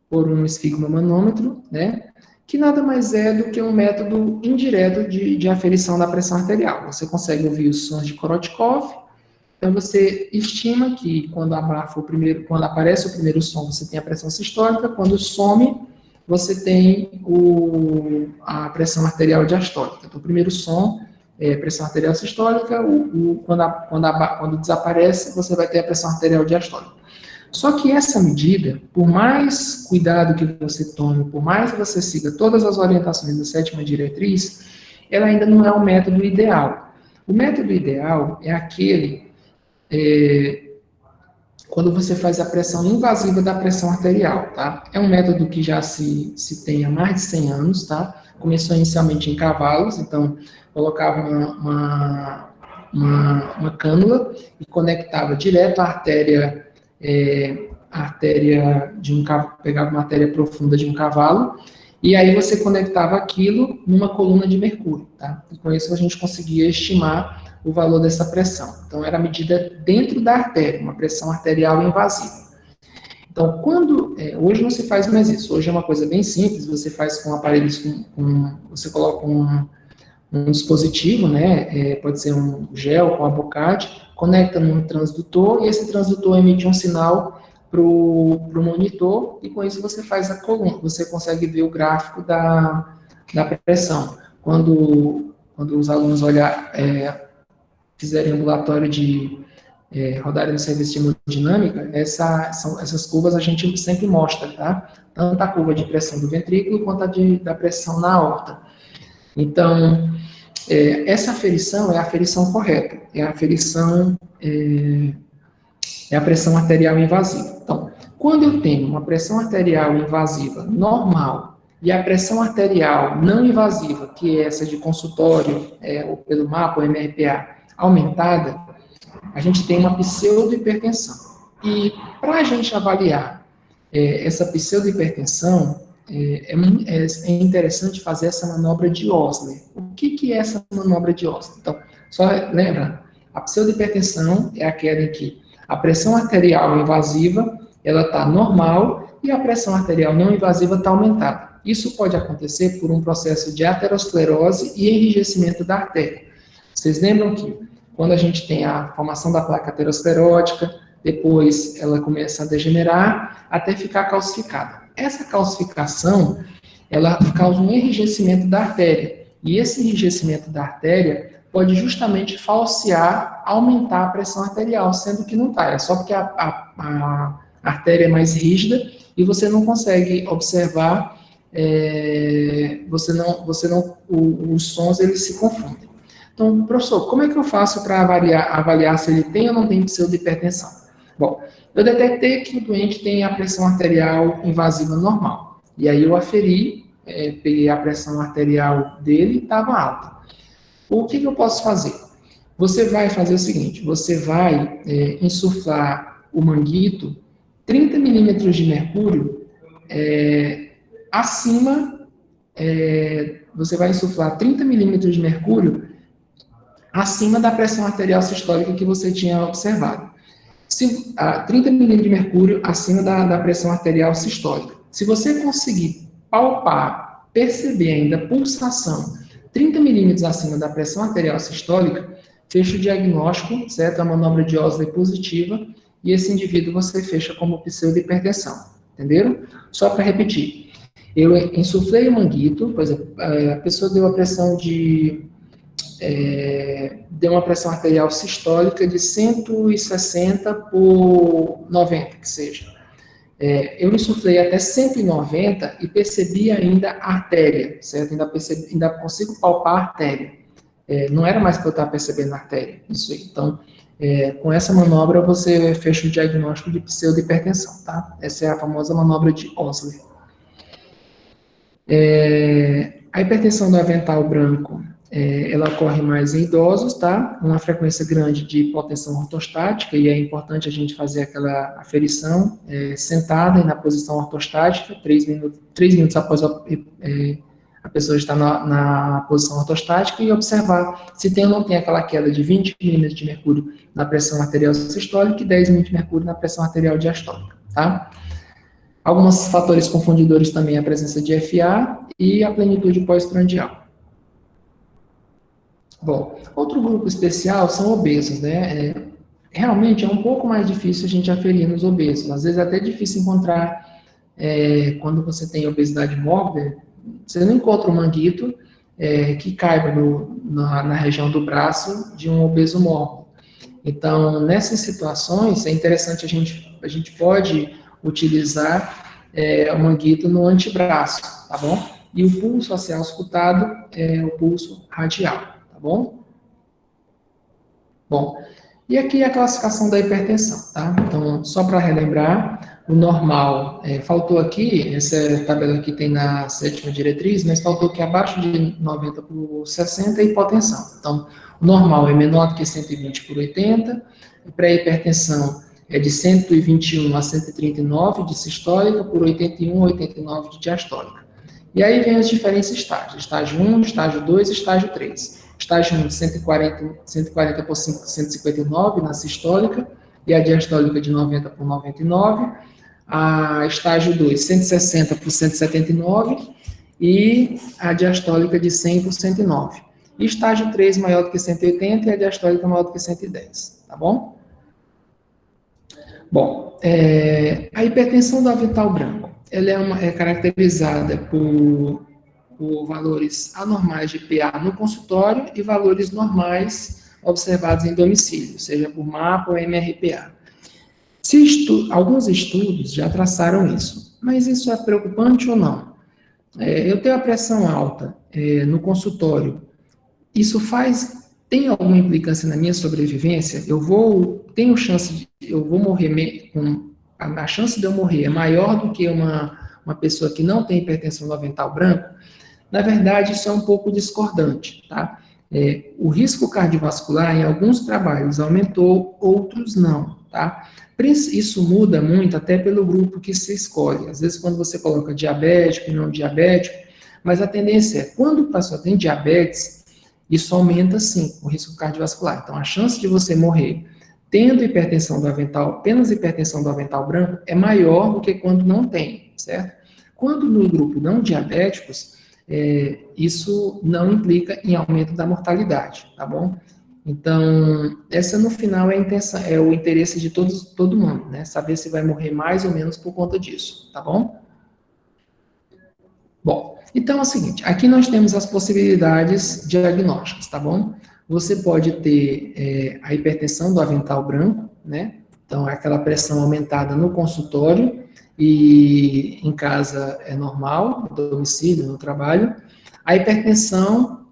por um esfigmomanômetro, né? Que nada mais é do que um método indireto de aferição da pressão arterial. Você consegue ouvir os sons de Korotkov, então você estima que quando aparece o primeiro som, você tem a pressão sistólica, quando some, você tem a pressão arterial diastólica. Então, o primeiro som é pressão arterial sistólica, quando desaparece, você vai ter a pressão arterial diastólica. Só que essa medida, por mais cuidado que você tome, por mais que você siga todas as orientações da sétima diretriz, ela ainda não é o método ideal. O método ideal é aquele quando você faz a pressão invasiva da pressão arterial, tá? É um método que já se tem há mais de 100 anos, tá? Começou inicialmente em cavalos, então colocava uma cânula e conectava direto a artéria de um cavalo, pegava uma artéria profunda de um cavalo, e aí você conectava aquilo numa coluna de mercúrio, tá? E com isso a gente conseguia estimar o valor dessa pressão. Então era medida dentro da artéria, uma pressão arterial invasiva. Então, hoje não se faz mais isso, hoje é uma coisa bem simples, você faz com aparelhos, você coloca um dispositivo, né, pode ser um gel com abocade, conecta num transdutor, e esse transdutor emite um sinal para o monitor, e com isso você faz a coluna, você consegue ver o gráfico da pressão. Quando os alunos fizerem ambulatório rodarem no serviço de hemodinâmica, essas curvas a gente sempre mostra, tá? Tanto a curva de pressão do ventrículo, quanto a da pressão na aorta. Então, essa aferição é a aferição correta, é a pressão arterial invasiva. Então, quando eu tenho uma pressão arterial invasiva normal e a pressão arterial não invasiva, que é essa de consultório, ou pelo mapa, ou MRPA, aumentada, a gente tem uma pseudohipertensão. E para a gente avaliar essa pseudohipertensão, é interessante fazer essa manobra de Osler. O que é essa manobra de Osler? Então, só lembra, a pseudohipertensão é aquela em que a pressão arterial invasiva, ela está normal e a pressão arterial não invasiva está aumentada. Isso pode acontecer por um processo de aterosclerose e enrijecimento da artéria. Vocês lembram que quando a gente tem a formação da placa aterosclerótica, depois ela começa a degenerar até ficar calcificada. Essa calcificação, ela causa um enrijecimento da artéria. E esse enrijecimento da artéria pode justamente falsear, aumentar a pressão arterial, sendo que não está. É só porque a artéria é mais rígida e você não consegue observar, os sons eles se confundem. Então, professor, como é que eu faço para avaliar se ele tem ou não tem pseudohipertensão? Bom, eu detectei que o doente tem a pressão arterial invasiva normal. E aí eu aferi, peguei a pressão arterial dele e estava alta. O que eu posso fazer? Você vai fazer o seguinte, você vai insuflar o manguito 30 milímetros de mercúrio você vai insuflar 30 milímetros de mercúrio acima da pressão arterial sistólica que você tinha observado. 30 milímetros de mercúrio acima da pressão arterial sistólica. Se você conseguir palpar, perceber ainda a pulsação 30 milímetros acima da pressão arterial sistólica, fecha o diagnóstico, certo? A manobra de Osler positiva, e esse indivíduo você fecha como pseudo-hipertensão, entenderam? Só para repetir, eu insuflei o manguito, por exemplo, a pessoa deu deu uma pressão arterial sistólica de 160 por 90, que seja. Eu insuflei até 190 e percebi ainda a artéria, certo? Ainda consigo palpar a artéria. Não era mais que eu estava percebendo a artéria, isso aí. Então, com essa manobra, você fecha o diagnóstico de pseudo-hipertensão, tá? Essa é a famosa manobra de Osler. A hipertensão do avental branco, ela ocorre mais em idosos, tá? Uma frequência grande de hipotensão ortostática, e é importante a gente fazer aquela aferição sentada e na posição ortostática, 3 minutos após a pessoa estar na posição ortostática, e observar se tem ou não tem aquela queda de 20 milímetros de mercúrio na pressão arterial sistólica e 10 milímetros de mercúrio na pressão arterial diastólica, tá? Alguns fatores confundidores também a presença de FA e a plenitude pós-prandial. Bom, outro grupo especial são obesos, né? Realmente é um pouco mais difícil a gente aferir nos obesos. Às vezes é até difícil encontrar, quando você tem obesidade mórbida, você não encontra um manguito que caiba na região do braço de um obeso mórbido. Então, nessas situações, é interessante a gente pode utilizar o manguito no antebraço, tá bom? E o pulso a ser auscultado é o pulso radial, tá bom? Bom, e aqui a classificação da hipertensão, tá? Então, só para relembrar, o normal, faltou aqui, essa tabela aqui tem na 7ª diretriz, mas faltou que abaixo de 90 por 60 é hipotensão. Então, o normal é menor do que 120 por 80, pré-hipertensão é de 121 a 139 de sistólica por 81 a 89 de diastólica. E aí vem os diferentes estágios, estágio 1, estágio 2 e estágio 3. Estágio 1 de 140 por 159 na sistólica e a diastólica de 90 por 99. A estágio 2, 160 por 179 e a diastólica de 100 por 109. E estágio 3 maior do que 180 e a diastólica maior do que 110, tá bom? Bom, a hipertensão do avental branco, ela é caracterizada por valores anormais de PA no consultório e valores normais observados em domicílio, seja por MAPA ou MRPA. Alguns estudos já traçaram isso, mas isso é preocupante ou não? Eu tenho a pressão alta no consultório, isso tem alguma implicância na minha sobrevivência? Eu vou morrer a chance de eu morrer é maior do que uma pessoa que não tem hipertensão do avental branco? Na verdade, isso é um pouco discordante, tá? O risco cardiovascular em alguns trabalhos aumentou, outros não, tá? Isso muda muito até pelo grupo que se escolhe. Às vezes, quando você coloca diabético e não diabético, mas a tendência é, quando o paciente tem diabetes, isso aumenta, sim, o risco cardiovascular. Então, a chance de você morrer tendo hipertensão do avental, apenas hipertensão do avental branco, é maior do que quando não tem, certo? Quando no grupo não diabéticos, isso não implica em aumento da mortalidade, tá bom? Então, essa no final é o interesse de todo mundo, né? Saber se vai morrer mais ou menos por conta disso, tá bom? Bom, então é o seguinte, aqui nós temos as possibilidades diagnósticas, tá bom? Você pode ter a hipertensão do avental branco, né? Então, é aquela pressão aumentada no consultório e em casa é normal, no domicílio, no trabalho. A hipertensão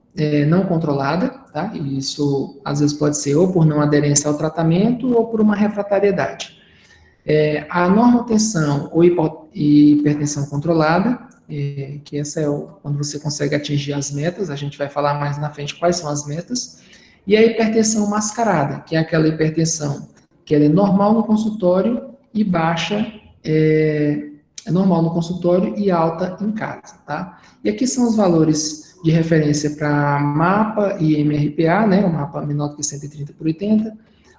não controlada, tá? E isso às vezes pode ser ou por não aderência ao tratamento ou por uma refratariedade. A normotensão ou hipertensão controlada, que essa é quando você consegue atingir as metas, a gente vai falar mais na frente quais são as metas, e a hipertensão mascarada, que é aquela hipertensão que ela é normal no consultório e baixa, é normal no consultório e alta em casa, tá? E aqui são os valores de referência para MAPA e MRPA, né? O MAPA menor do que 130 por 80,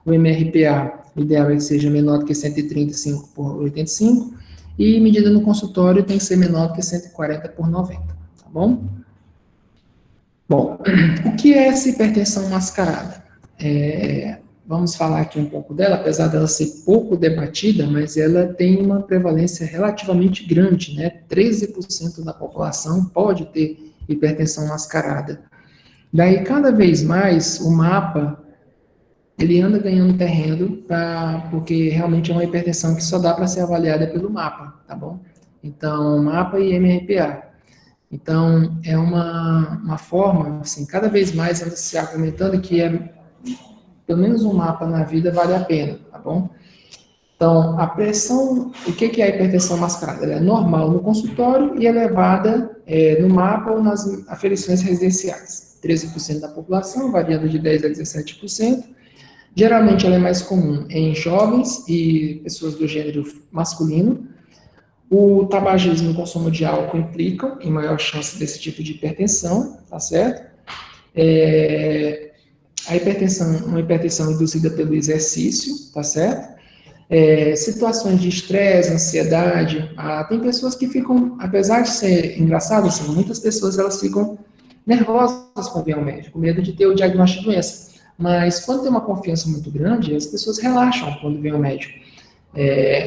o MRPA, o ideal é que seja menor do que 135 por 85, e medida no consultório tem que ser menor do que 140 por 90, tá bom? Bom, o que é essa hipertensão mascarada? vamos falar aqui um pouco dela, apesar dela ser pouco debatida, mas ela tem uma prevalência relativamente grande, né? 13% da população pode ter hipertensão mascarada. Daí, cada vez mais, o mapa, ele anda ganhando terreno, porque realmente é uma hipertensão que só dá para ser avaliada pelo mapa, tá bom? Então, mapa e MRPA. Então, é uma forma, assim, cada vez mais anda se argumentando que pelo menos um mapa na vida vale a pena, tá bom? Então, a pressão, o que é a hipertensão mascarada? Ela é normal no consultório e elevada no mapa ou nas aferições residenciais. 13% da população, variando de 10% a 17%. Geralmente, ela é mais comum em jovens e pessoas do gênero masculino. O tabagismo e o consumo de álcool implicam em maior chance desse tipo de hipertensão, tá certo? A hipertensão, uma hipertensão induzida pelo exercício, tá certo? Situações de estresse, ansiedade. Tem pessoas que ficam, apesar de ser engraçado, assim, muitas pessoas elas ficam nervosas quando vêm ao médico, com medo de ter o diagnóstico de doença. Mas quando tem uma confiança muito grande, as pessoas relaxam quando vêm ao médico.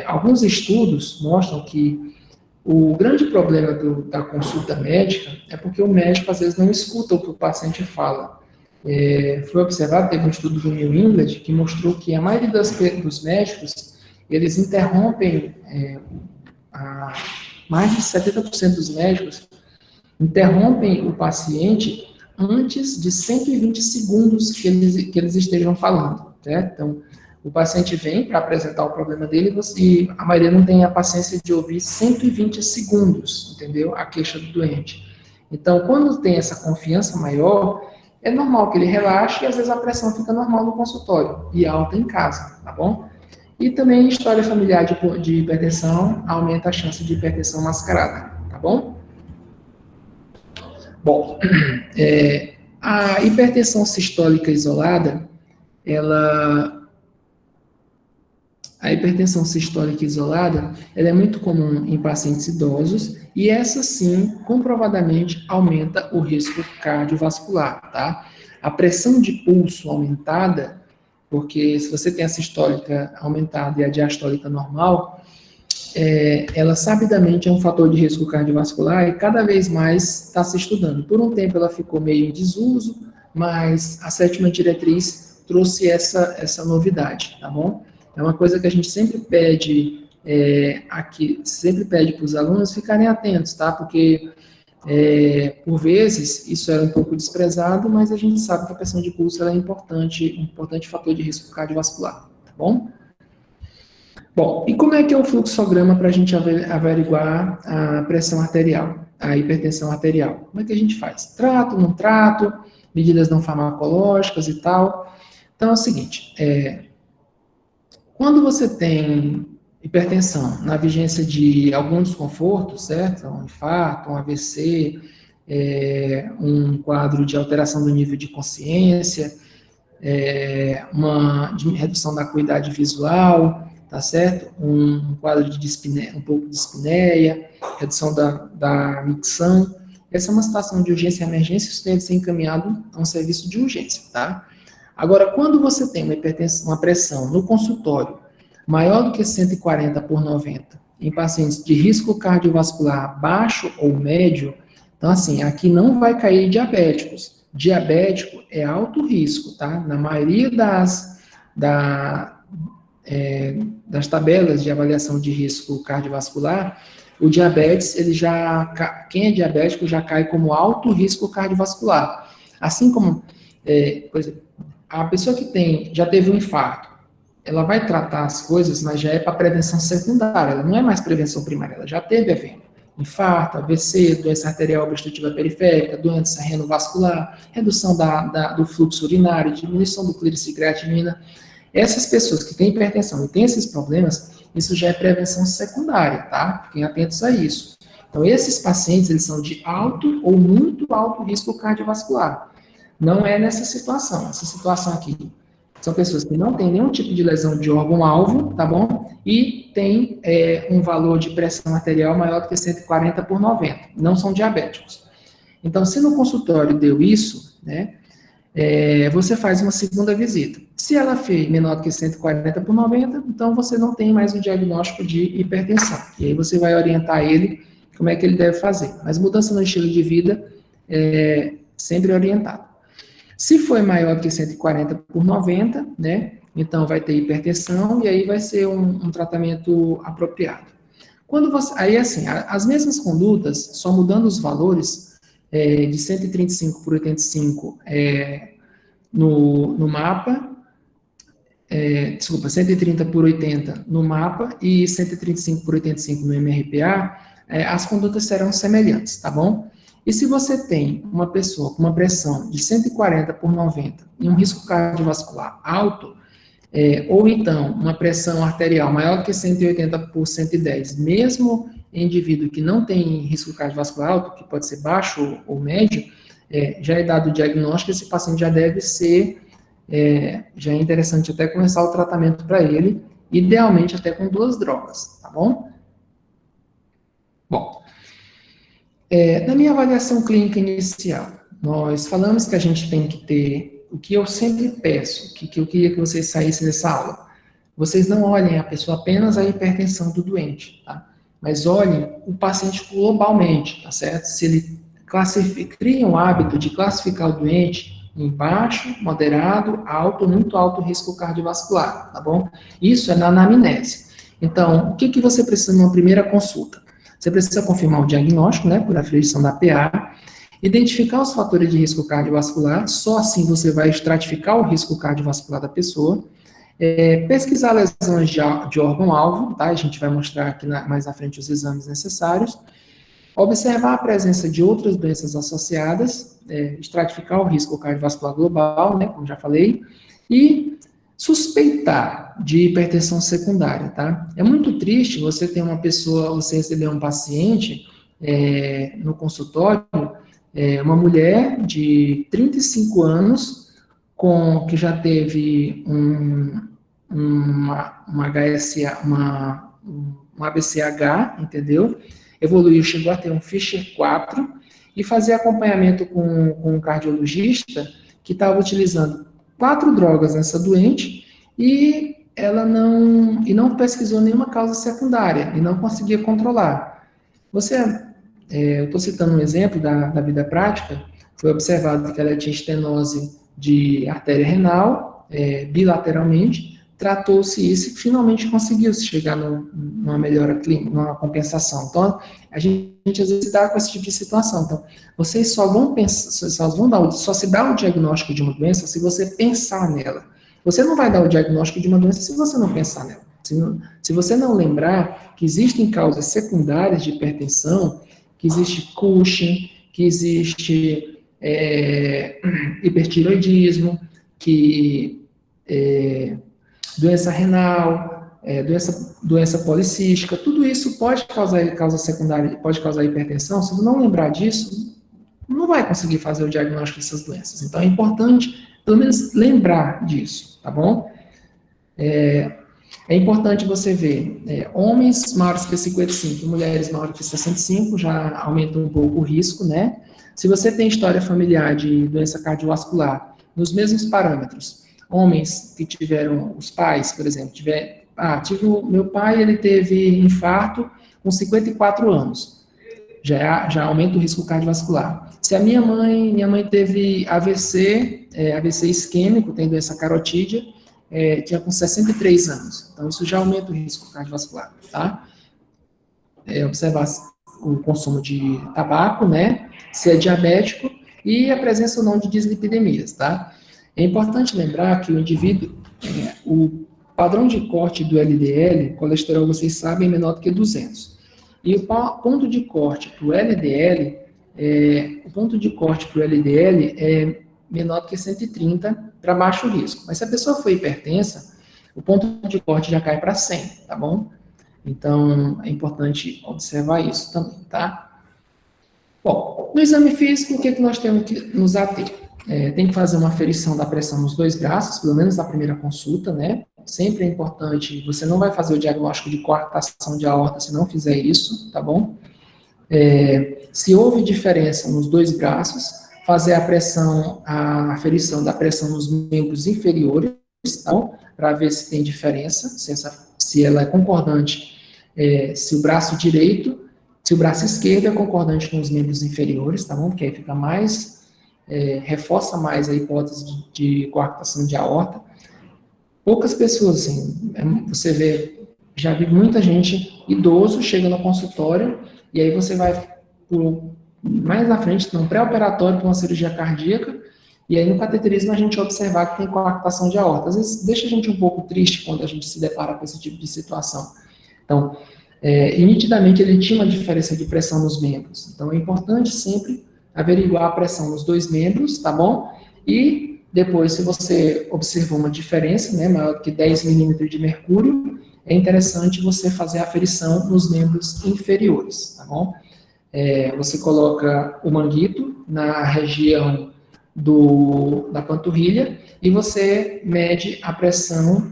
Alguns estudos mostram que o grande problema da consulta médica é porque o médico às vezes não escuta o que o paciente fala. Foi observado, teve um estudo do New England que mostrou que a maioria dos médicos, eles interrompem, mais de 70% dos médicos interrompem o paciente antes de 120 segundos que eles estejam falando, certo? Então, o paciente vem para apresentar o problema dele e a maioria não tem a paciência de ouvir 120 segundos, entendeu? A queixa do doente. Então, quando tem essa confiança maior, é normal que ele relaxe e às vezes a pressão fica normal no consultório e alta em casa, tá bom? E também história familiar de hipertensão aumenta a chance de hipertensão mascarada, tá bom? Bom, a hipertensão sistólica isolada, ela é muito comum em pacientes idosos e essa sim, comprovadamente, aumenta o risco cardiovascular, tá? A pressão de pulso aumentada, porque se você tem a sistólica aumentada e a diastólica normal, ela sabidamente é um fator de risco cardiovascular e cada vez mais está se estudando. Por um tempo ela ficou meio em desuso, mas a 7ª diretriz trouxe essa novidade, tá bom? É uma coisa que a gente sempre pede para os alunos ficarem atentos, tá? Porque, por vezes, isso era um pouco desprezado, mas a gente sabe que a pressão de pulso é um importante fator de risco cardiovascular, tá bom? Bom, e como é que é o fluxograma para a gente averiguar a pressão arterial, a hipertensão arterial? Como é que a gente faz? Trato, não trato, medidas não farmacológicas e tal. Então, é o seguinte, quando você tem hipertensão na vigência de algum desconforto, certo? Um infarto, um AVC, um quadro de alteração do nível de consciência, uma redução da acuidade visual, tá certo? Um quadro de dispneia, um pouco de dispneia, redução da micção. Essa é uma situação de urgência e emergência, isso deve ser encaminhado a um serviço de urgência, tá? Agora, quando você tem uma pressão no consultório maior do que 140/90 em pacientes de risco cardiovascular baixo ou médio, então assim, aqui não vai cair diabéticos. Diabético é alto risco, tá? Na maioria das tabelas de avaliação de risco cardiovascular, o diabetes, quem é diabético já cai como alto risco cardiovascular. Assim como, por exemplo, a pessoa que já teve um infarto, ela vai tratar as coisas, mas já é para prevenção secundária, ela não é mais prevenção primária, ela já teve evento. Infarto, AVC, doença arterial obstrutiva periférica, doença renovascular, redução do fluxo urinário, diminuição do clíris de creatinina. Essas pessoas que têm hipertensão e têm esses problemas, isso já é prevenção secundária, tá? Fiquem atentos a isso. Então, esses pacientes, eles são de alto ou muito alto risco cardiovascular. Não é nessa situação. Essa situação aqui são pessoas que não têm nenhum tipo de lesão de órgão-alvo, tá bom? E tem um valor de pressão arterial maior do que 140/90. Não são diabéticos. Então, se no consultório deu isso, né? você faz uma segunda visita. Se ela foi menor do que 140/90, então você não tem mais um diagnóstico de hipertensão. E aí você vai orientar ele como é que ele deve fazer. Mas mudança no estilo de vida é sempre orientado. Se for maior do que 140/90, né, então vai ter hipertensão e aí vai ser um tratamento apropriado. Aí assim, as mesmas condutas, só mudando os valores, de 135/85 no mapa, 130/80 no mapa e 135/85 no MRPA, as condutas serão semelhantes, tá bom? E se você tem uma pessoa com uma pressão de 140/90 e um risco cardiovascular alto, ou então uma pressão arterial maior do que 180/110, mesmo em indivíduo que não tem risco cardiovascular alto, que pode ser baixo ou médio, já é dado o diagnóstico, esse paciente já deve ser, já é interessante até começar o tratamento para ele, idealmente até com 2 drogas, tá bom? Bom, na minha avaliação clínica inicial, nós falamos que a gente tem que ter, o que eu sempre peço, que eu queria que vocês saíssem dessa aula, vocês não olhem a pessoa apenas a hipertensão do doente, tá? Mas olhem o paciente globalmente, tá certo? Se ele cria um hábito de classificar o doente em baixo, moderado, alto, muito alto risco cardiovascular, tá bom? Isso é na anamnese. Então, o que você precisa numa primeira consulta? Você precisa confirmar o diagnóstico, né, por aferição da PA, identificar os fatores de risco cardiovascular, só assim você vai estratificar o risco cardiovascular da pessoa, pesquisar lesões de órgão-alvo, tá? A gente vai mostrar aqui mais à frente os exames necessários, observar a presença de outras doenças associadas, estratificar o risco cardiovascular global, né, como já falei, e suspeitar de hipertensão secundária, tá? É muito triste você ter uma pessoa, você receber um paciente no consultório, uma mulher de 35 anos, que já teve uma ABCH, entendeu? Evoluiu, chegou a ter um Fischer 4, e fazer acompanhamento com um cardiologista que estava utilizando 4 drogas nessa doente, e ela não pesquisou nenhuma causa secundária, e não conseguia controlar. Eu estou citando um exemplo da vida prática, foi observado que ela tinha estenose de artéria renal, bilateralmente, tratou-se isso e finalmente conseguiu-se chegar numa melhora clínica, numa compensação. Então, a gente às vezes dá com esse tipo de situação. Então, vocês só se dá o diagnóstico de uma doença se você pensar nela. Você não vai dar o diagnóstico de uma doença se você não pensar nela. Se você não lembrar que existem causas secundárias de hipertensão, que existe Cushing, que existe hipertiroidismo, que doença renal, doença policística, tudo isso pode causar causa secundária, pode causar hipertensão. Se você não lembrar disso, não vai conseguir fazer o diagnóstico dessas doenças. Então é importante, pelo menos, lembrar disso, tá bom? É importante você ver homens maiores que 55 e mulheres maiores que 65, já aumenta um pouco o risco, né? Se você tem história familiar de doença cardiovascular, nos mesmos parâmetros, homens que tiveram, os pais, por exemplo, meu pai, ele teve infarto com 54 anos, já aumenta o risco cardiovascular. Se minha mãe teve AVC, AVC isquêmico, tem doença carotídea, tinha com 63 anos, então isso já aumenta o risco cardiovascular, tá? Observar o consumo de tabaco, né, se é diabético, e a presença ou não de dislipidemias, tá? É importante lembrar que o indivíduo, o padrão de corte do LDL, colesterol, vocês sabem, é menor do que 200. E o ponto de corte para o LDL, é menor do que 130 para baixo risco. Mas se a pessoa for hipertensa, o ponto de corte já cai para 100, tá bom? Então, é importante observar isso também, tá? Bom, no exame físico, o que nós temos que nos ater? Tem que fazer uma aferição da pressão nos 2 braços, pelo menos na primeira consulta, né? Sempre é importante, você não vai fazer o diagnóstico de coartação de aorta se não fizer isso, tá bom? Se houve diferença nos 2 braços, fazer a aferição da pressão nos membros inferiores, tá bom? Para ver se tem diferença, se ela é concordante, se o braço esquerdo é concordante com os membros inferiores, tá bom? Porque aí fica mais, reforça mais a hipótese de coartação de aorta. Poucas pessoas, assim, você vê, já vi muita gente idoso chega no consultório e aí você vai mais na frente, no pré-operatório para uma cirurgia cardíaca, e aí no cateterismo a gente observar que tem coartação de aorta. Às vezes deixa a gente um pouco triste quando a gente se depara com esse tipo de situação. Então, e nitidamente ele tinha uma diferença de pressão nos membros. Então é importante sempre averiguar a pressão nos dois membros, tá bom? E depois, se você observou uma diferença, né, maior do que 10 milímetros de mercúrio, é interessante você fazer a aferição nos membros inferiores, tá bom? Você coloca o manguito na região da panturrilha e você mede a pressão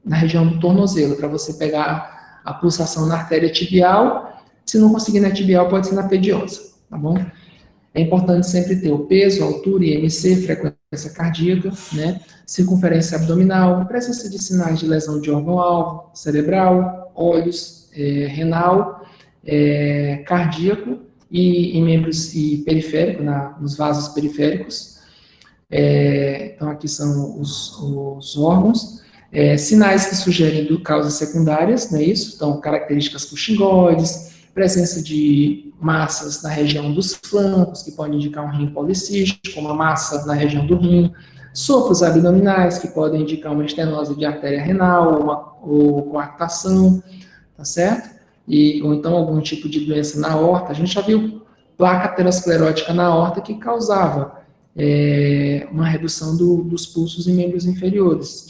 na região do tornozelo, para você pegar a pulsação na artéria tibial. Se não conseguir na tibial, pode ser na pediosa, tá bom? É importante sempre ter o peso, altura, IMC, frequência cardíaca, né? Circunferência abdominal, presença de sinais de lesão de órgão-alvo, cerebral, olhos, renal, cardíaco e em membros e periférico, nos vasos periféricos. Então, aqui são os órgãos. Sinais que sugerem causas secundárias, não é isso? Então, características puxingoides, presença de massas na região dos flancos, que podem indicar um rim policístico, uma massa na região do rim, sopros abdominais, que podem indicar uma estenose de artéria renal, ou coartação, tá certo? Ou então algum tipo de doença na aorta. A gente já viu placa aterosclerótica na aorta que causava uma redução dos pulsos em membros inferiores,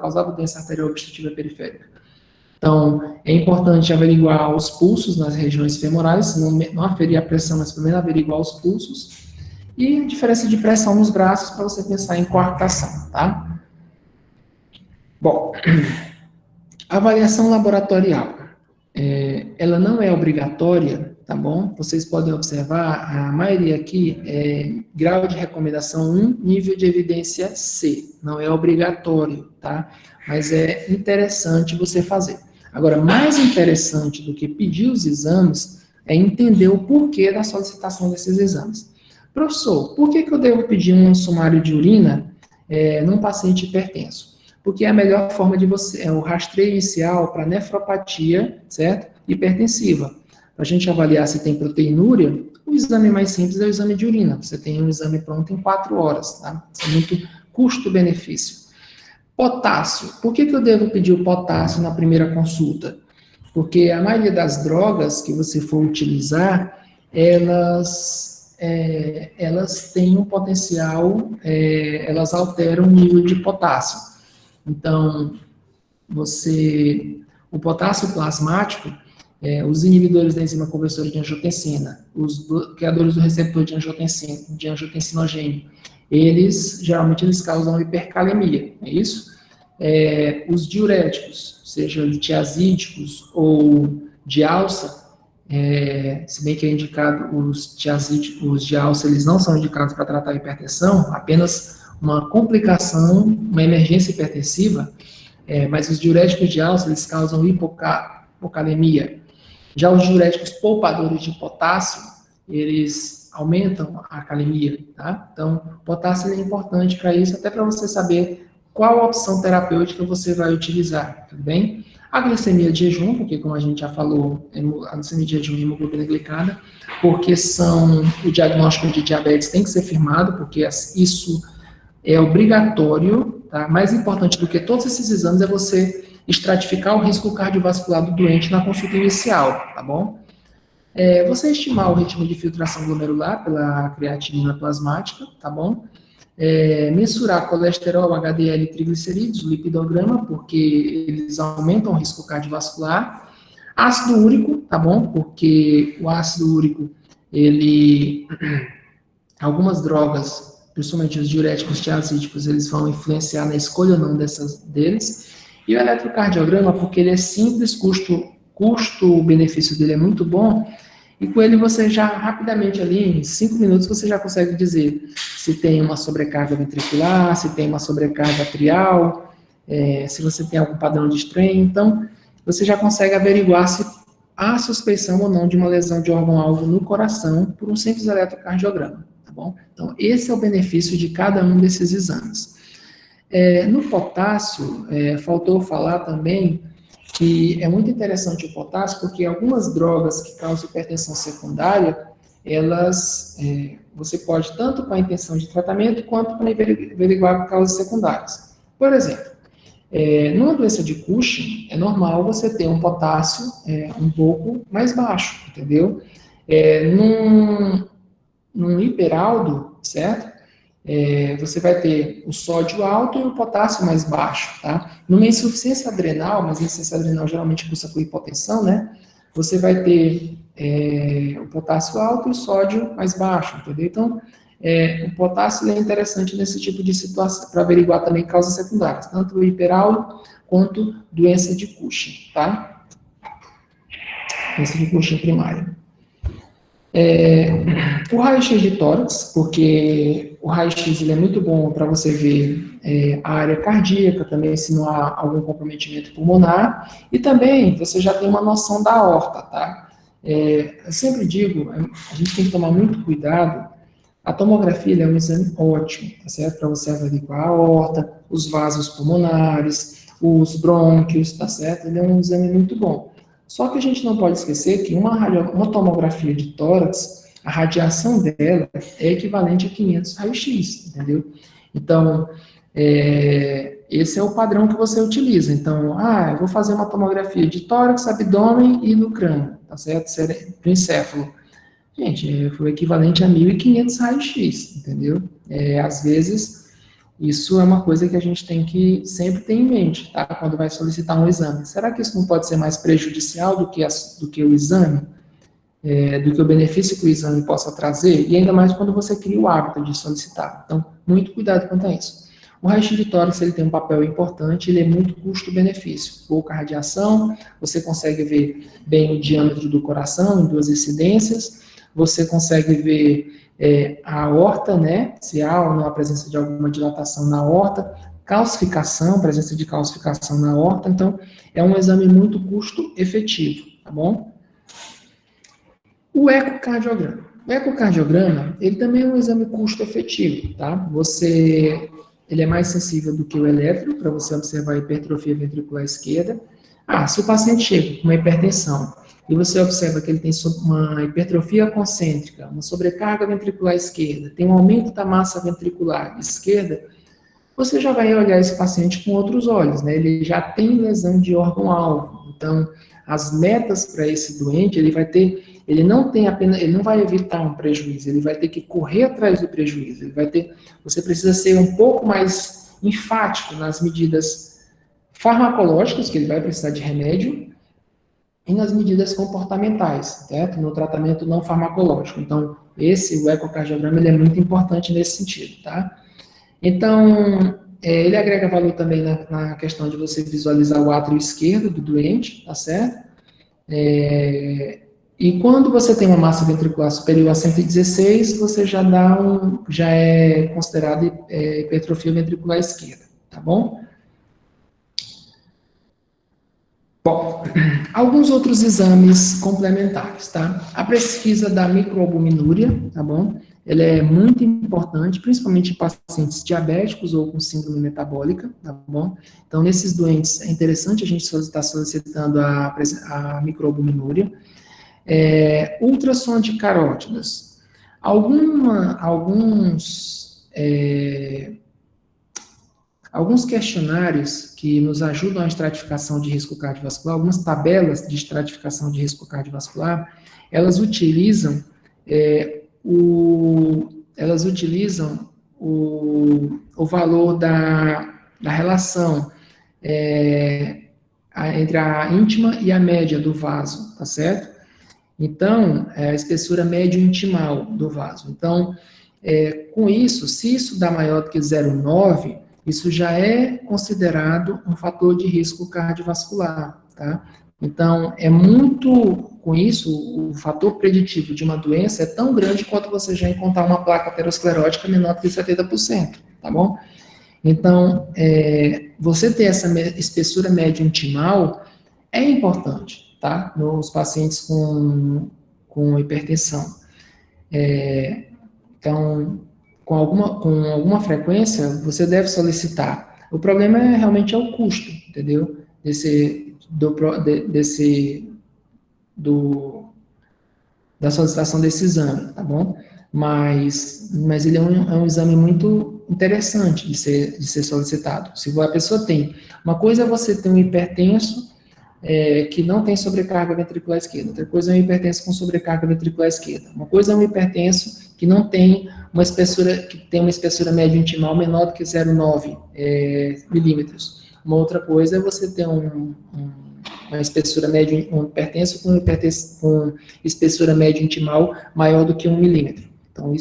causava doença arterial obstrutiva periférica. Então, é importante averiguar os pulsos nas regiões femorais, não aferir a pressão, mas primeiro averiguar os pulsos, e a diferença de pressão nos braços para você pensar em coartação, tá? Bom, avaliação laboratorial. Ela não é obrigatória, tá bom? Vocês podem observar, a maioria aqui é grau de recomendação 1, nível de evidência C. Não é obrigatório, tá? Mas é interessante você fazer. Agora, mais interessante do que pedir os exames é entender o porquê da solicitação desses exames. Professor, por que eu devo pedir um sumário de urina num paciente hipertenso? Porque é a melhor forma de você, o rastreio inicial para nefropatia, certo? Hipertensiva. Para a gente avaliar se tem proteinúria, o exame mais simples é o exame de urina. Você tem um exame pronto em 4 horas, tá? Isso é muito custo-benefício. Potássio. Por que eu devo pedir o potássio na primeira consulta? Porque a maioria das drogas que você for utilizar, elas têm um potencial, elas alteram o nível de potássio. Então, o potássio plasmático, os inibidores da enzima conversora de angiotensina, os bloqueadores do receptor de angiotensinogênio, geralmente eles causam hipercalemia, é isso? Os diuréticos, seja tiazídicos ou de alça, se bem que é indicado, os de alça, eles não são indicados para tratar a hipertensão, apenas uma complicação, uma emergência hipertensiva, mas os diuréticos de alça, eles causam hipocalemia. Já os diuréticos poupadores de potássio, eles aumentam a calemia, tá? Então, o potássio é importante para isso, até para você saber qual opção terapêutica você vai utilizar, tudo bem? A glicemia de jejum, porque como a gente já falou, a glicemia de jejum e hemoglobina glicada, porque o diagnóstico de diabetes tem que ser firmado, porque isso é obrigatório, tá? Mais importante do que todos esses exames é você estratificar o risco cardiovascular do doente na consulta inicial, tá bom? Você estimar o ritmo de filtração glomerular pela creatinina plasmática, tá bom? Mensurar colesterol, HDL e triglicerídeos, lipidograma, porque eles aumentam o risco cardiovascular. Ácido úrico, tá bom? Porque o ácido úrico, algumas drogas, principalmente os diuréticos tiazídicos, eles vão influenciar na escolha ou não deles. E o eletrocardiograma, porque ele é simples, custo-benefício dele é muito bom, E com ele você já, rapidamente ali, em 5 minutos, você já consegue dizer se tem uma sobrecarga ventricular, se tem uma sobrecarga atrial, se você tem algum padrão de strain. Então, você já consegue averiguar se há suspeição ou não de uma lesão de órgão-alvo no coração por um simples eletrocardiograma, tá bom? Então, esse é o benefício de cada um desses exames. No potássio, faltou falar também que é muito interessante o potássio, porque algumas drogas que causam hipertensão secundária, você pode tanto com a intenção de tratamento, quanto para averiguar causas secundárias. Por exemplo, numa doença de Cushing, é normal você ter um potássio um pouco mais baixo, entendeu? Num hiperaldo, certo? Você vai ter o sódio alto e o potássio mais baixo, tá? Numa insuficiência adrenal, mas insuficiência adrenal geralmente cursa com hipotensão, né? Você vai ter o potássio alto e o sódio mais baixo, entendeu? Então, o potássio é interessante nesse tipo de situação, para averiguar também causas secundárias, tanto o hiperaldo quanto doença de Cushing, tá? Doença de Cushing primária. O raio-x de tórax, porque o raio-x ele é muito bom para você ver a área cardíaca, também se não há algum comprometimento pulmonar, e também você já tem uma noção da aorta, tá? Eu sempre digo, a gente tem que tomar muito cuidado. A tomografia é um exame ótimo, tá certo? Para você averiguar a aorta, os vasos pulmonares, os brônquios, tá certo? Ele é um exame muito bom. Só que a gente não pode esquecer que uma tomografia de tórax, a radiação dela é equivalente a 500 raio-x, entendeu? Então, esse é o padrão que você utiliza. Então, eu vou fazer uma tomografia de tórax, abdômen e no crânio, tá certo? Do encéfalo. Gente, foi o equivalente a 1.500 raio-x, entendeu? Às vezes, isso é uma coisa que a gente tem que sempre ter em mente, tá? Quando vai solicitar um exame. Será que isso não pode ser mais prejudicial do que o exame? Do que o benefício que o exame possa trazer? E ainda mais quando você cria o hábito de solicitar. Então, muito cuidado quanto a isso. O raio-x de tórax ele tem um papel importante, ele é muito custo-benefício. Pouca radiação, você consegue ver bem o diâmetro do coração em 2 incidências, você consegue ver a aorta, né, se há ou não a presença de alguma dilatação na aorta, calcificação, presença de calcificação na aorta, então é um exame muito custo-efetivo, tá bom? O ecocardiograma. O ecocardiograma, ele também é um exame custo-efetivo, tá? Ele é mais sensível do que o eletro, para você observar a hipertrofia ventricular esquerda. Se o paciente chega com uma hipertensão, e você observa que ele tem uma hipertrofia concêntrica, uma sobrecarga ventricular esquerda, tem um aumento da massa ventricular esquerda, você já vai olhar esse paciente com outros olhos, né? Ele já tem lesão de órgão-alvo. Então, as metas para esse doente, ele não vai evitar um prejuízo, ele vai ter que correr atrás do prejuízo, você precisa ser um pouco mais enfático nas medidas farmacológicas, que ele vai precisar de remédio, e nas medidas comportamentais, certo? No tratamento não farmacológico. Então, o ecocardiograma, ele é muito importante nesse sentido, tá? Então, ele agrega valor também na questão de você visualizar o átrio esquerdo do doente, tá certo? E quando você tem uma massa ventricular superior a 116, você já é considerado hipertrofia ventricular esquerda, tá bom? Bom, alguns outros exames complementares, tá? A pesquisa da microalbuminúria, tá bom? Ela é muito importante, principalmente em pacientes diabéticos ou com síndrome metabólica, tá bom? Então, nesses doentes, é interessante a gente estar solicitando a microalbuminúria. Ultrassom de carótidas. Alguns questionários que nos ajudam a estratificação de risco cardiovascular, algumas tabelas de estratificação de risco cardiovascular, elas utilizam o valor da relação entre a íntima e a média do vaso, tá certo? Então, a espessura médio intimal do vaso. Então, com isso, se isso dá maior do que 0,9, isso já é considerado um fator de risco cardiovascular, tá? Então, é muito, com isso, o fator preditivo de uma doença é tão grande quanto você já encontrar uma placa aterosclerótica menor do que 70%, tá bom? Então, você ter essa espessura média intimal é importante, tá? Nos pacientes com hipertensão. Então, com alguma frequência, você deve solicitar. O problema realmente é o custo, entendeu? Do, da solicitação desse exame, tá bom? Mas ele é um exame muito interessante de ser solicitado. Se a pessoa tem, uma coisa é você ter um hipertenso que não tem sobrecarga ventricular esquerda, outra coisa é um hipertenso com sobrecarga ventricular esquerda, uma coisa é um hipertenso que não tem uma espessura média intimal menor do que 0,9 milímetros. Uma outra coisa é você ter uma espessura média, um hipertenso com espessura média intimal maior do que 1 milímetro. Então,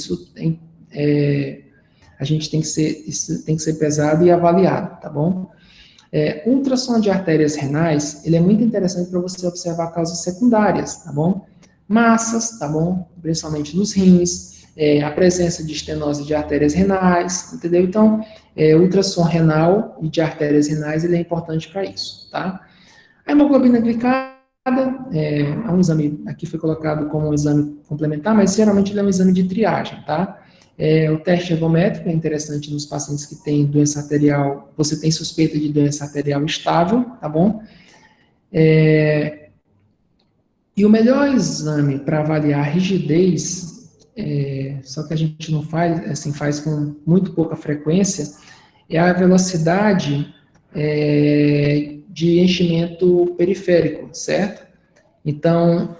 a gente isso tem que ser pesado e avaliado, tá bom? Ultrassom de artérias renais, ele é muito interessante para você observar causas secundárias, tá bom? Massas, tá bom? Principalmente nos rins, a presença de estenose de artérias renais, entendeu? Então, ultrassom renal e de artérias renais, ele é importante para isso, tá? A hemoglobina glicada é um exame, aqui foi colocado como um exame complementar, mas geralmente ele é um exame de triagem, tá? O teste ergométrico é interessante nos pacientes que têm doença arterial, você tem suspeita de doença arterial estável, tá bom? E o melhor exame para avaliar a rigidez, só que a gente não faz, assim, faz com muito pouca frequência, é a velocidade de enchimento periférico, certo? Então,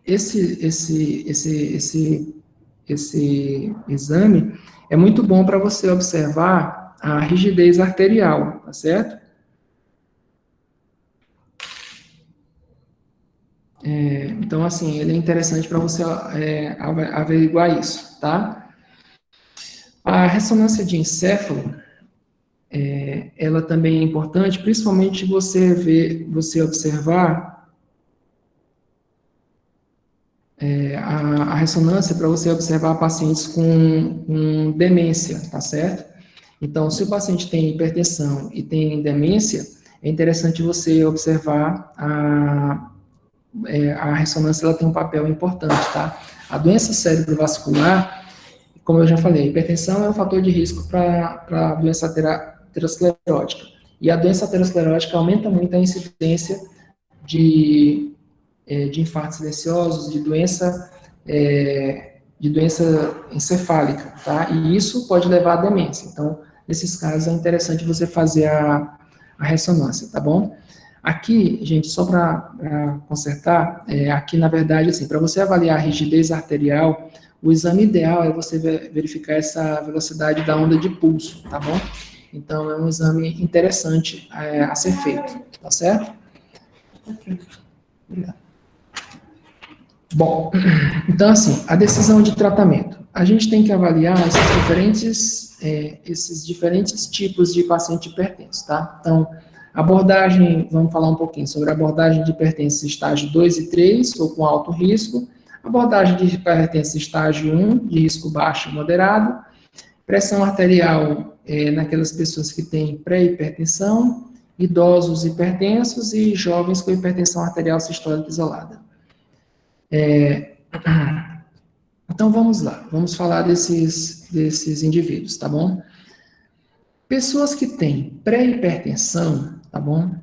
esse exame é muito bom para você observar a rigidez arterial, tá certo? Então, assim, ele é interessante para você averiguar isso, tá? A ressonância de encéfalo, ela também é importante, principalmente você observar a ressonância para você observar pacientes com demência, tá certo? Então, se o paciente tem hipertensão e tem demência, é interessante você observar a ressonância, ela tem um papel importante, tá? A doença cerebrovascular, como eu já falei, a hipertensão é um fator de risco para a doença aterosclerótica. E a doença aterosclerótica aumenta muito a incidência de infartos silenciosos, de doença encefálica, tá? E isso pode levar à demência. Então, nesses casos, é interessante você fazer a ressonância, tá bom? Aqui, gente, só para consertar, aqui, na verdade, assim, para você avaliar a rigidez arterial, o exame ideal é você verificar essa velocidade da onda de pulso, tá bom? Então, é um exame interessante a ser feito, tá certo? Obrigado. Bom, então, assim, a decisão de tratamento. A gente tem que avaliar esses diferentes tipos de paciente hipertenso, tá? Então, abordagem, vamos falar um pouquinho sobre a abordagem de hipertensão estágio 2 e 3, ou com alto risco, abordagem de hipertensão estágio 1, de risco baixo e moderado, pressão arterial naquelas pessoas que têm pré-hipertensão, idosos hipertensos e jovens com hipertensão arterial sistólica isolada. Então, vamos lá, vamos falar desses indivíduos, tá bom? Pessoas que têm pré-hipertensão, tá bom?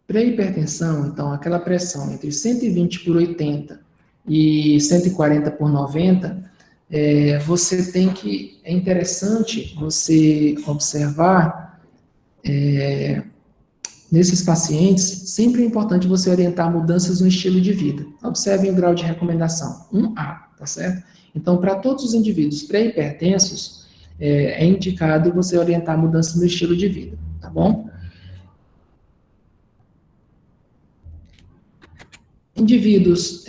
Pré-hipertensão, então, aquela pressão entre 120 por 80 e 140 por 90, é interessante você observar, nesses pacientes, sempre é importante você orientar mudanças no estilo de vida. Observem o grau de recomendação, 1A, tá certo? Então, para todos os indivíduos pré-hipertensos, é indicado você orientar mudanças no estilo de vida, tá bom? Indivíduos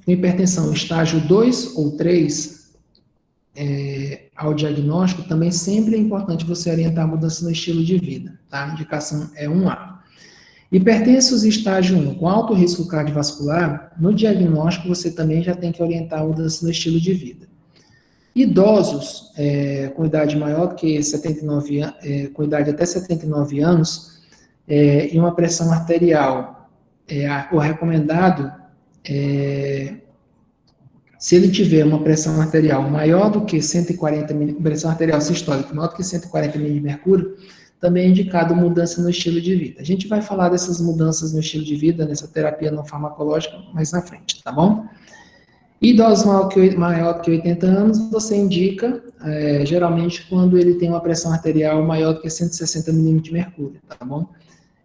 com hipertensão estágio 2 ou 3, ao diagnóstico, também sempre é importante você orientar mudanças no estilo de vida, tá? A indicação é 1A. Hipertensos estágio 1, com alto risco cardiovascular, no diagnóstico você também já tem que orientar mudança no estilo de vida. Idosos, com idade maior do que 79 anos, com idade até 79 anos, e uma pressão arterial, o recomendado, se ele tiver uma pressão arterial maior do que 140 pressão arterial sistólica maior do que 140 mm de mercúrio, também é indicado mudança no estilo de vida. A gente vai falar dessas mudanças no estilo de vida, nessa terapia não farmacológica, mais na frente, tá bom? Idosos maior que 80 anos, você indica, geralmente, quando ele tem uma pressão arterial maior do que 160 mm de mercúrio, tá bom?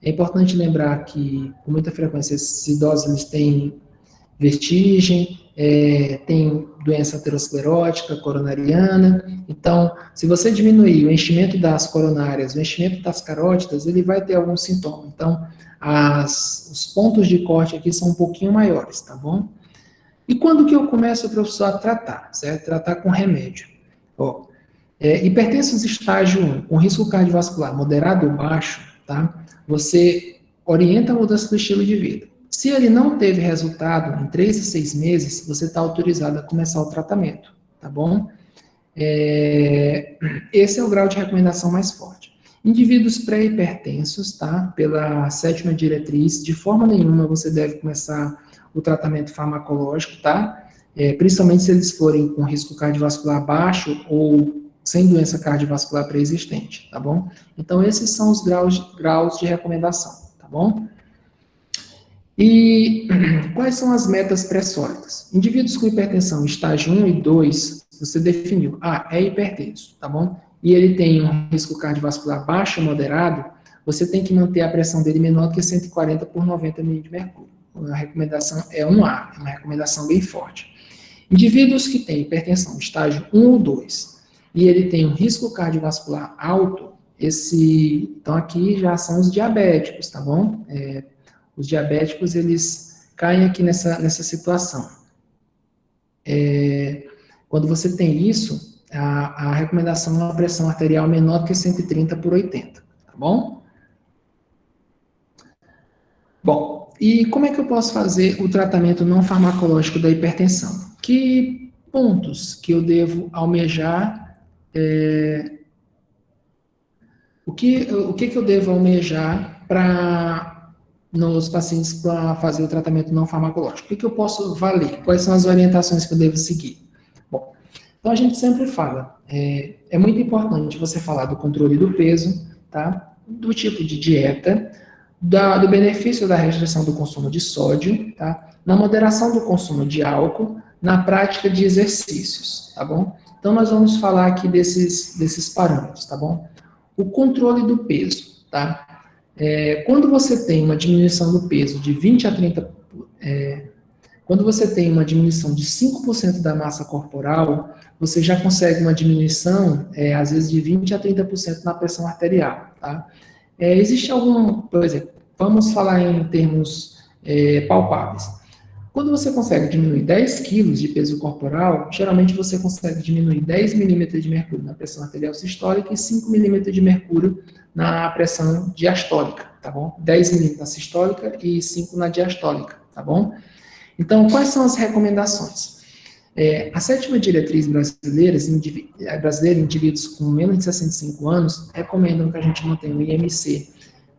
É importante lembrar que, com muita frequência, esses idosos eles têm vertigem, tem doença aterosclerótica, coronariana. Então, se você diminuir o enchimento das coronárias, o enchimento das carótidas, ele vai ter algum sintoma. Então, os pontos de corte aqui são um pouquinho maiores, tá bom? E quando que eu começo, professor, a tratar, certo? Tratar com remédio. Hipertensos estágio 1, com risco cardiovascular moderado ou baixo, tá? Você orienta a mudança do estilo de vida. Se ele não teve resultado em 3 a 6 meses, você está autorizado a começar o tratamento, tá bom? Esse é o grau de recomendação mais forte. Indivíduos pré-hipertensos, tá? Pela 7ª diretriz, de forma nenhuma você deve começar o tratamento farmacológico, tá? Principalmente se eles forem com risco cardiovascular baixo ou sem doença cardiovascular pré-existente, tá bom? Então, esses são os graus de recomendação, tá bom? E quais são as metas pré-sólidas? Indivíduos com hipertensão estágio 1 e 2, você definiu, é hipertenso, tá bom? E ele tem um risco cardiovascular baixo ou moderado, você tem que manter a pressão dele menor do que 140 por 90 mm de mercúrio. A recomendação é 1A, é uma recomendação bem forte. Indivíduos que têm hipertensão estágio 1 ou 2, e ele tem um risco cardiovascular alto, então aqui já são os diabéticos, tá bom? Os diabéticos, eles caem aqui nessa situação. Quando você tem isso, a recomendação é uma pressão arterial menor do que 130 por 80, tá bom? Bom, e como é que eu posso fazer o tratamento não farmacológico da hipertensão? Que pontos que eu devo almejar, o que eu devo almejar nos pacientes para fazer o tratamento não farmacológico? O que eu posso valer? Quais são as orientações que eu devo seguir? Bom, então a gente sempre fala, é muito importante você falar do controle do peso, tá? Do tipo de dieta, do benefício da restrição do consumo de sódio, tá? Na moderação do consumo de álcool, na prática de exercícios, tá bom? Então nós vamos falar aqui desses parâmetros, tá bom? O controle do peso, tá? Quando você tem uma diminuição do peso de 20 a 30%, quando você tem uma diminuição de 5% da massa corporal, você já consegue uma diminuição, às vezes, de 20 a 30% na pressão arterial, tá? Existe por exemplo, vamos falar em termos palpáveis. Quando você consegue diminuir 10 quilos de peso corporal, geralmente você consegue diminuir 10 milímetros de mercúrio na pressão arterial sistólica e 5 milímetros de mercúrio na pressão diastólica, tá bom? 10 milímetros na sistólica e 5 na diastólica, tá bom? Então, quais são as recomendações? A 7ª diretriz brasileira, indivíduos com menos de 65 anos, recomendam que a gente mantenha o IMC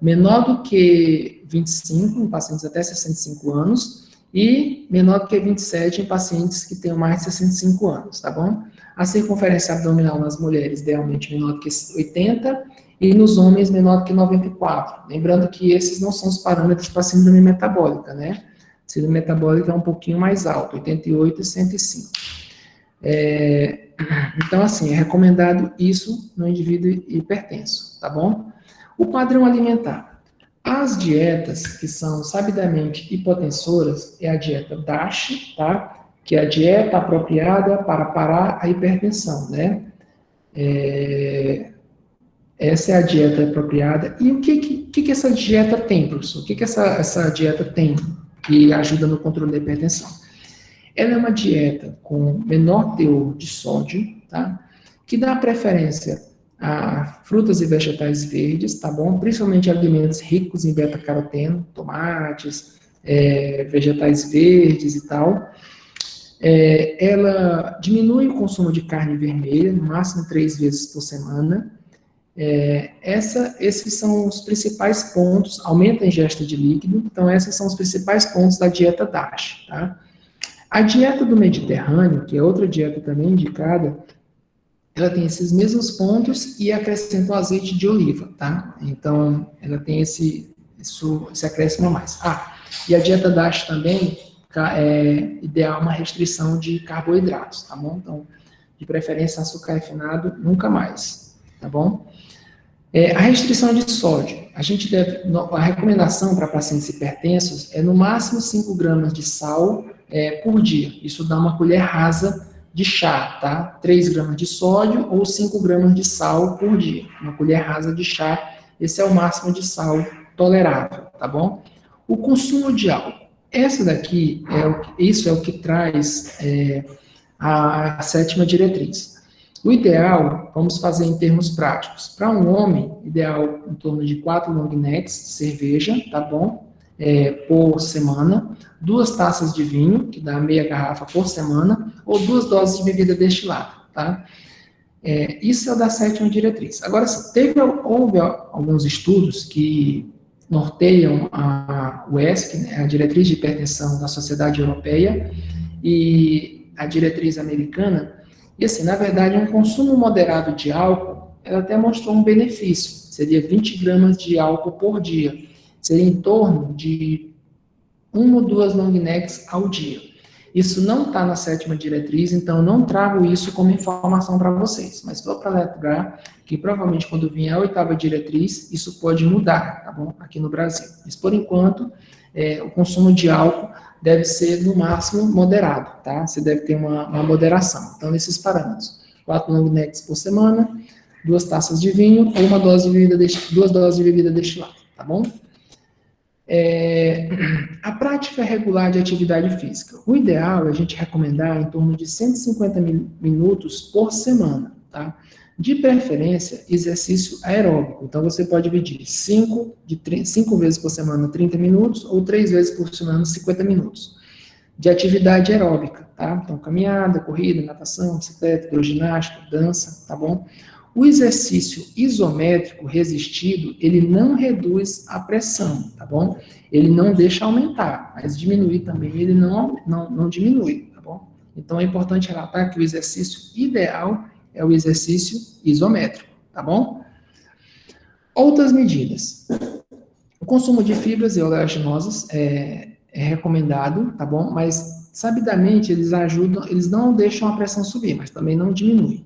menor do que 25 em pacientes até 65 anos e menor do que 27 em pacientes que tenham mais de 65 anos, tá bom? A circunferência abdominal nas mulheres, idealmente menor do que 80 e nos homens menor do que 94. Lembrando que esses não são os parâmetros para síndrome metabólica, né? Síndrome metabólica é um pouquinho mais alto, 88 e 105. Então, assim, é recomendado isso no indivíduo hipertenso, tá bom? O padrão alimentar. As dietas que são sabidamente hipotensoras é a dieta DASH, tá? Que é a dieta apropriada para parar a hipertensão, né? Essa é a dieta apropriada. E o que essa dieta tem, professor? O que essa dieta tem que ajuda no controle da hipertensão? Ela é uma dieta com menor teor de sódio, tá? Que dá preferência frutas e vegetais verdes, tá bom? Principalmente alimentos ricos em beta-caroteno, tomates, vegetais verdes e tal. Ela diminui o consumo de carne vermelha, no máximo 3 vezes por semana. Esses são os principais pontos, aumenta a ingesta de líquido, então esses são os principais pontos da dieta DASH, tá? A dieta do Mediterrâneo, que é outra dieta também indicada, ela tem esses mesmos pontos e acrescenta o azeite de oliva, tá? Então, ela tem esse acréscimo a mais. E a dieta DASH também é ideal uma restrição de carboidratos, tá bom? Então, de preferência, açúcar refinado, nunca mais, tá bom? A restrição de sódio. A recomendação para pacientes hipertensos é no máximo 5 gramas de sal por dia. Isso dá uma colher rasa de chá, tá? 3 gramas de sódio ou 5 gramas de sal por dia. Uma colher rasa de chá, esse é o máximo de sal tolerável, tá bom? O consumo de álcool. Isso é o que traz a 7ª diretriz. O ideal, vamos fazer em termos práticos. Para um homem, ideal em torno de 4 long necks de cerveja, tá bom? Por semana. 2 taças de vinho, que dá meia garrafa por semana, ou 2 doses de bebida destilada, tá? Isso é o da 7ª diretriz. Agora, houve alguns estudos que norteiam a UESC, né, a diretriz de hipertensão da Sociedade Europeia, e a diretriz americana. E assim, na verdade, um consumo moderado de álcool, ela até mostrou um benefício, seria 20 gramas de álcool por dia, seria em torno de 1 ou 2 long necks ao dia. Isso não está na 7ª diretriz, então não trago isso como informação para vocês, mas só para lembrar que provavelmente quando vier a 8ª diretriz, isso pode mudar, tá bom? Aqui no Brasil. Mas por enquanto, o consumo de álcool deve ser, no máximo, moderado, tá? Você deve ter uma moderação. Então, nesses parâmetros, 4 long necks por semana, 2 taças de vinho ou 2 doses de bebida destilada, tá bom? A prática regular de atividade física. O ideal é a gente recomendar em torno de 150 minutos por semana, tá? De preferência, exercício aeróbico. Então, você pode dividir 5 vezes por semana 30 minutos ou 3 vezes por semana 50 minutos. De atividade aeróbica, tá? Então, caminhada, corrida, natação, bicicleta, hidroginástica, dança, tá bom? O exercício isométrico resistido, ele não reduz a pressão, tá bom? Ele não deixa aumentar, mas diminuir também, ele não diminui, tá bom? Então, é importante relatar que o exercício ideal é o exercício isométrico, tá bom? Outras medidas. O consumo de fibras e oleaginosas é recomendado, tá bom? Mas, sabidamente, eles não deixam a pressão subir, mas também não diminuem.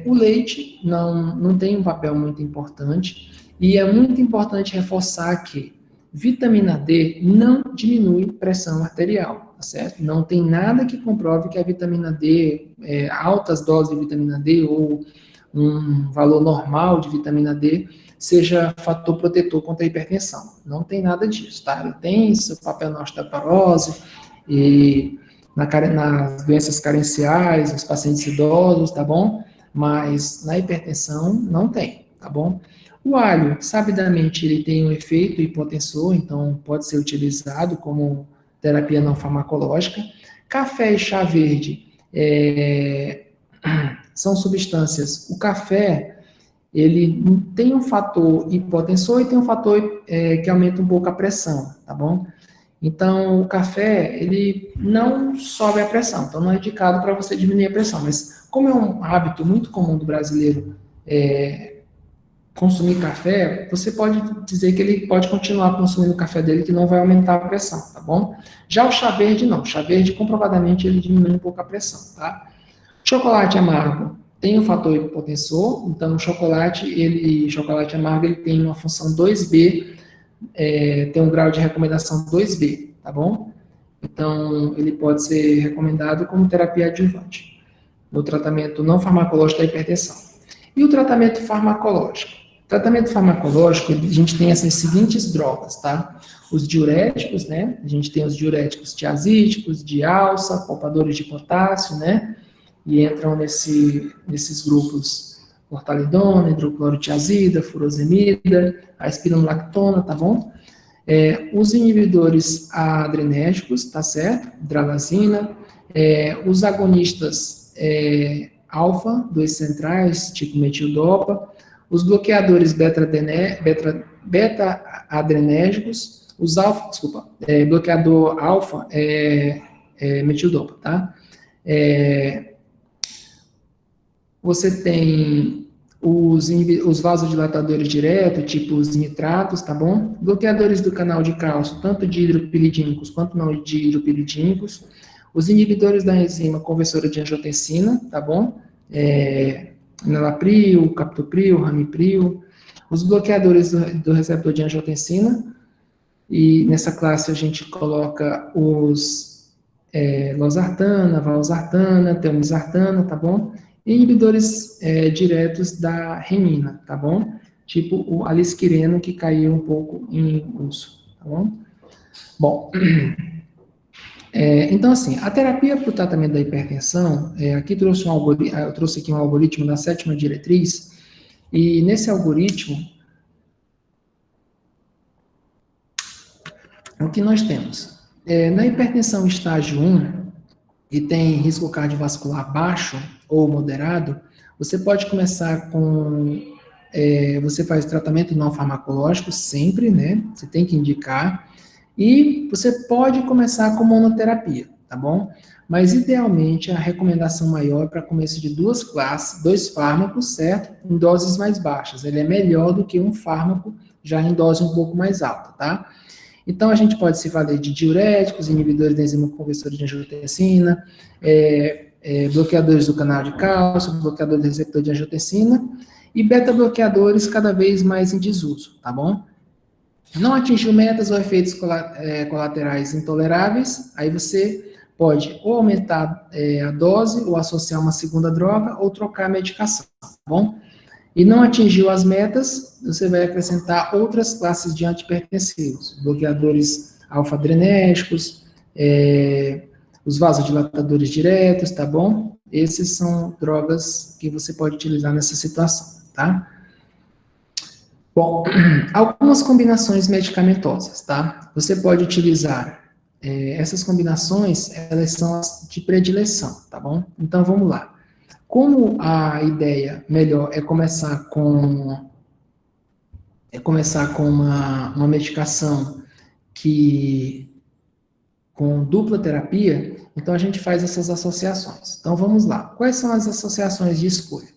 O leite não tem um papel muito importante, e é muito importante reforçar que vitamina D não diminui pressão arterial, tá certo? Não tem nada que comprove que a vitamina D, altas doses de vitamina D ou um valor normal de vitamina D seja fator protetor contra a hipertensão. Não tem nada disso, tá? Ela tem seu papel na osteoporose e nas doenças carenciais, nos pacientes idosos, tá bom? Mas na hipertensão não tem, tá bom? O alho, sabidamente, ele tem um efeito hipotensor, então pode ser utilizado como terapia não farmacológica. Café e chá verde são substâncias. O café, ele tem um fator hipotensor e tem um fator que aumenta um pouco a pressão, tá bom? Então, o café, ele não sobe a pressão, então não é indicado para você diminuir a pressão, mas como é um hábito muito comum do brasileiro consumir café, você pode dizer que ele pode continuar consumindo o café dele, que não vai aumentar a pressão, tá bom? Já o chá verde, não. O chá verde, comprovadamente, ele diminui um pouco a pressão, tá? Chocolate amargo tem um fator hipotensor, então o chocolate amargo, ele tem uma função 2B, tem um grau de recomendação 2B, tá bom? Então, ele pode ser recomendado como terapia adjuvante no tratamento não farmacológico da hipertensão. E o tratamento farmacológico? O tratamento farmacológico, a gente tem essas seguintes drogas, tá? Os diuréticos, né? A gente tem os diuréticos tiazídicos, de alça, poupadores de potássio, né? E entram nesses grupos clortalidona, hidroclorotiazida, furosemida, a espironolactona, tá bom? Os inibidores adrenérgicos, tá certo? Hidralazina, os agonistas alfa, 2 centrais, tipo metildopa, os bloqueadores beta-adrenérgicos, os alfa, desculpa, bloqueador alfa metildopa, tá? Você tem os vasodilatadores diretos, tipo os nitratos, tá bom? Bloqueadores do canal de cálcio, tanto de hidropiridínicos quanto não de hidropiridínicos. Os inibidores da enzima conversora de angiotensina, tá bom? Enalapril, captopril, ramipril. Os bloqueadores do receptor de angiotensina. E nessa classe a gente coloca os losartana, valsartana, telmisartana, tá bom? E inibidores diretos da renina, tá bom? Tipo o alisquireno, que caiu um pouco em uso, tá bom? Bom, então assim, a terapia para o tratamento da hipertensão, aqui eu trouxe aqui um algoritmo da 7ª diretriz, e nesse algoritmo, o que nós temos? Na hipertensão estágio 1, e tem risco cardiovascular baixo ou moderado, você pode começar com... você faz tratamento não farmacológico sempre, né? Você tem que indicar. E você pode começar com monoterapia, tá bom? Mas, idealmente, a recomendação maior é para começo de 2 fármacos, certo? Em doses mais baixas. Ele é melhor do que um fármaco já em dose um pouco mais alta, tá? Então, a gente pode se valer de diuréticos, inibidores da enzima conversora de angiotensina, bloqueadores do canal de cálcio, bloqueador do receptor de angiotensina, e beta-bloqueadores cada vez mais em desuso, tá bom? Não atingiu metas ou efeitos colaterais intoleráveis, aí você pode ou aumentar a dose, ou associar uma segunda droga, ou trocar a medicação, tá bom? E não atingiu as metas, você vai acrescentar outras classes de antihipertensivos, bloqueadores alfa-adrenérgicos, os vasodilatadores diretos, tá bom? Esses são drogas que você pode utilizar nessa situação, tá? Bom, algumas combinações medicamentosas, tá? Você pode utilizar, essas combinações, elas são as de predileção, tá bom? Então, vamos lá. Como a ideia melhor é começar com uma medicação com dupla terapia, então a gente faz essas associações. Então vamos lá. Quais são as associações de escolha?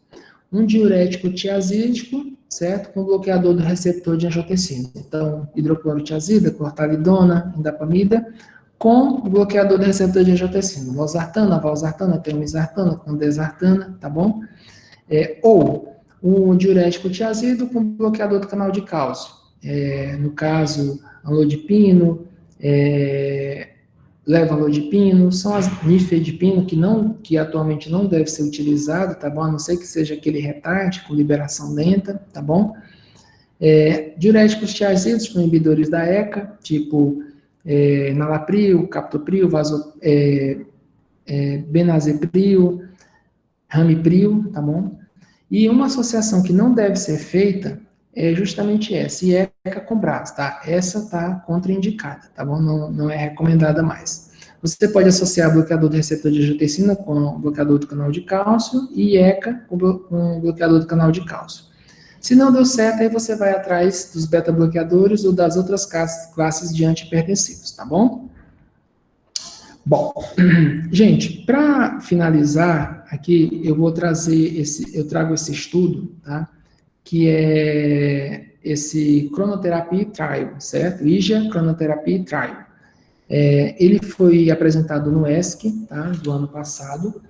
Um diurético tiazídico, certo? Com bloqueador do receptor de angiotensina. Então, hidroclorotiazida, clortalidona, indapamida, com o bloqueador do receptor de angiotensina. Losartana, valsartana, telmisartana, candesartana, tá bom? Ou um diurético tiazido com bloqueador do canal de cálcio. No caso, amlodipino, levalodipino, são as nifedipino, que atualmente não deve ser utilizado, tá bom? A não ser que seja aquele retard com liberação lenta, tá bom? Diuréticos tiazidos com inibidores da ECA, tipo enalapril, captopril, benazepril, ramipril, tá bom? E uma associação que não deve ser feita é justamente essa, IECA com BRAS, tá? Essa tá contraindicada, tá bom? Não é recomendada mais. Você pode associar bloqueador do receptor de angiotensina com bloqueador do canal de cálcio e IECA com bloqueador do canal de cálcio. Se não deu certo, aí você vai atrás dos beta-bloqueadores ou das outras classes de antihipertensivos, tá bom? Bom, gente, para finalizar aqui, eu trago esse estudo, tá? Que é esse Chronotherapy Trial, certo? IJA Chronotherapy Trial. Ele foi apresentado no ESC, tá? Do ano passado,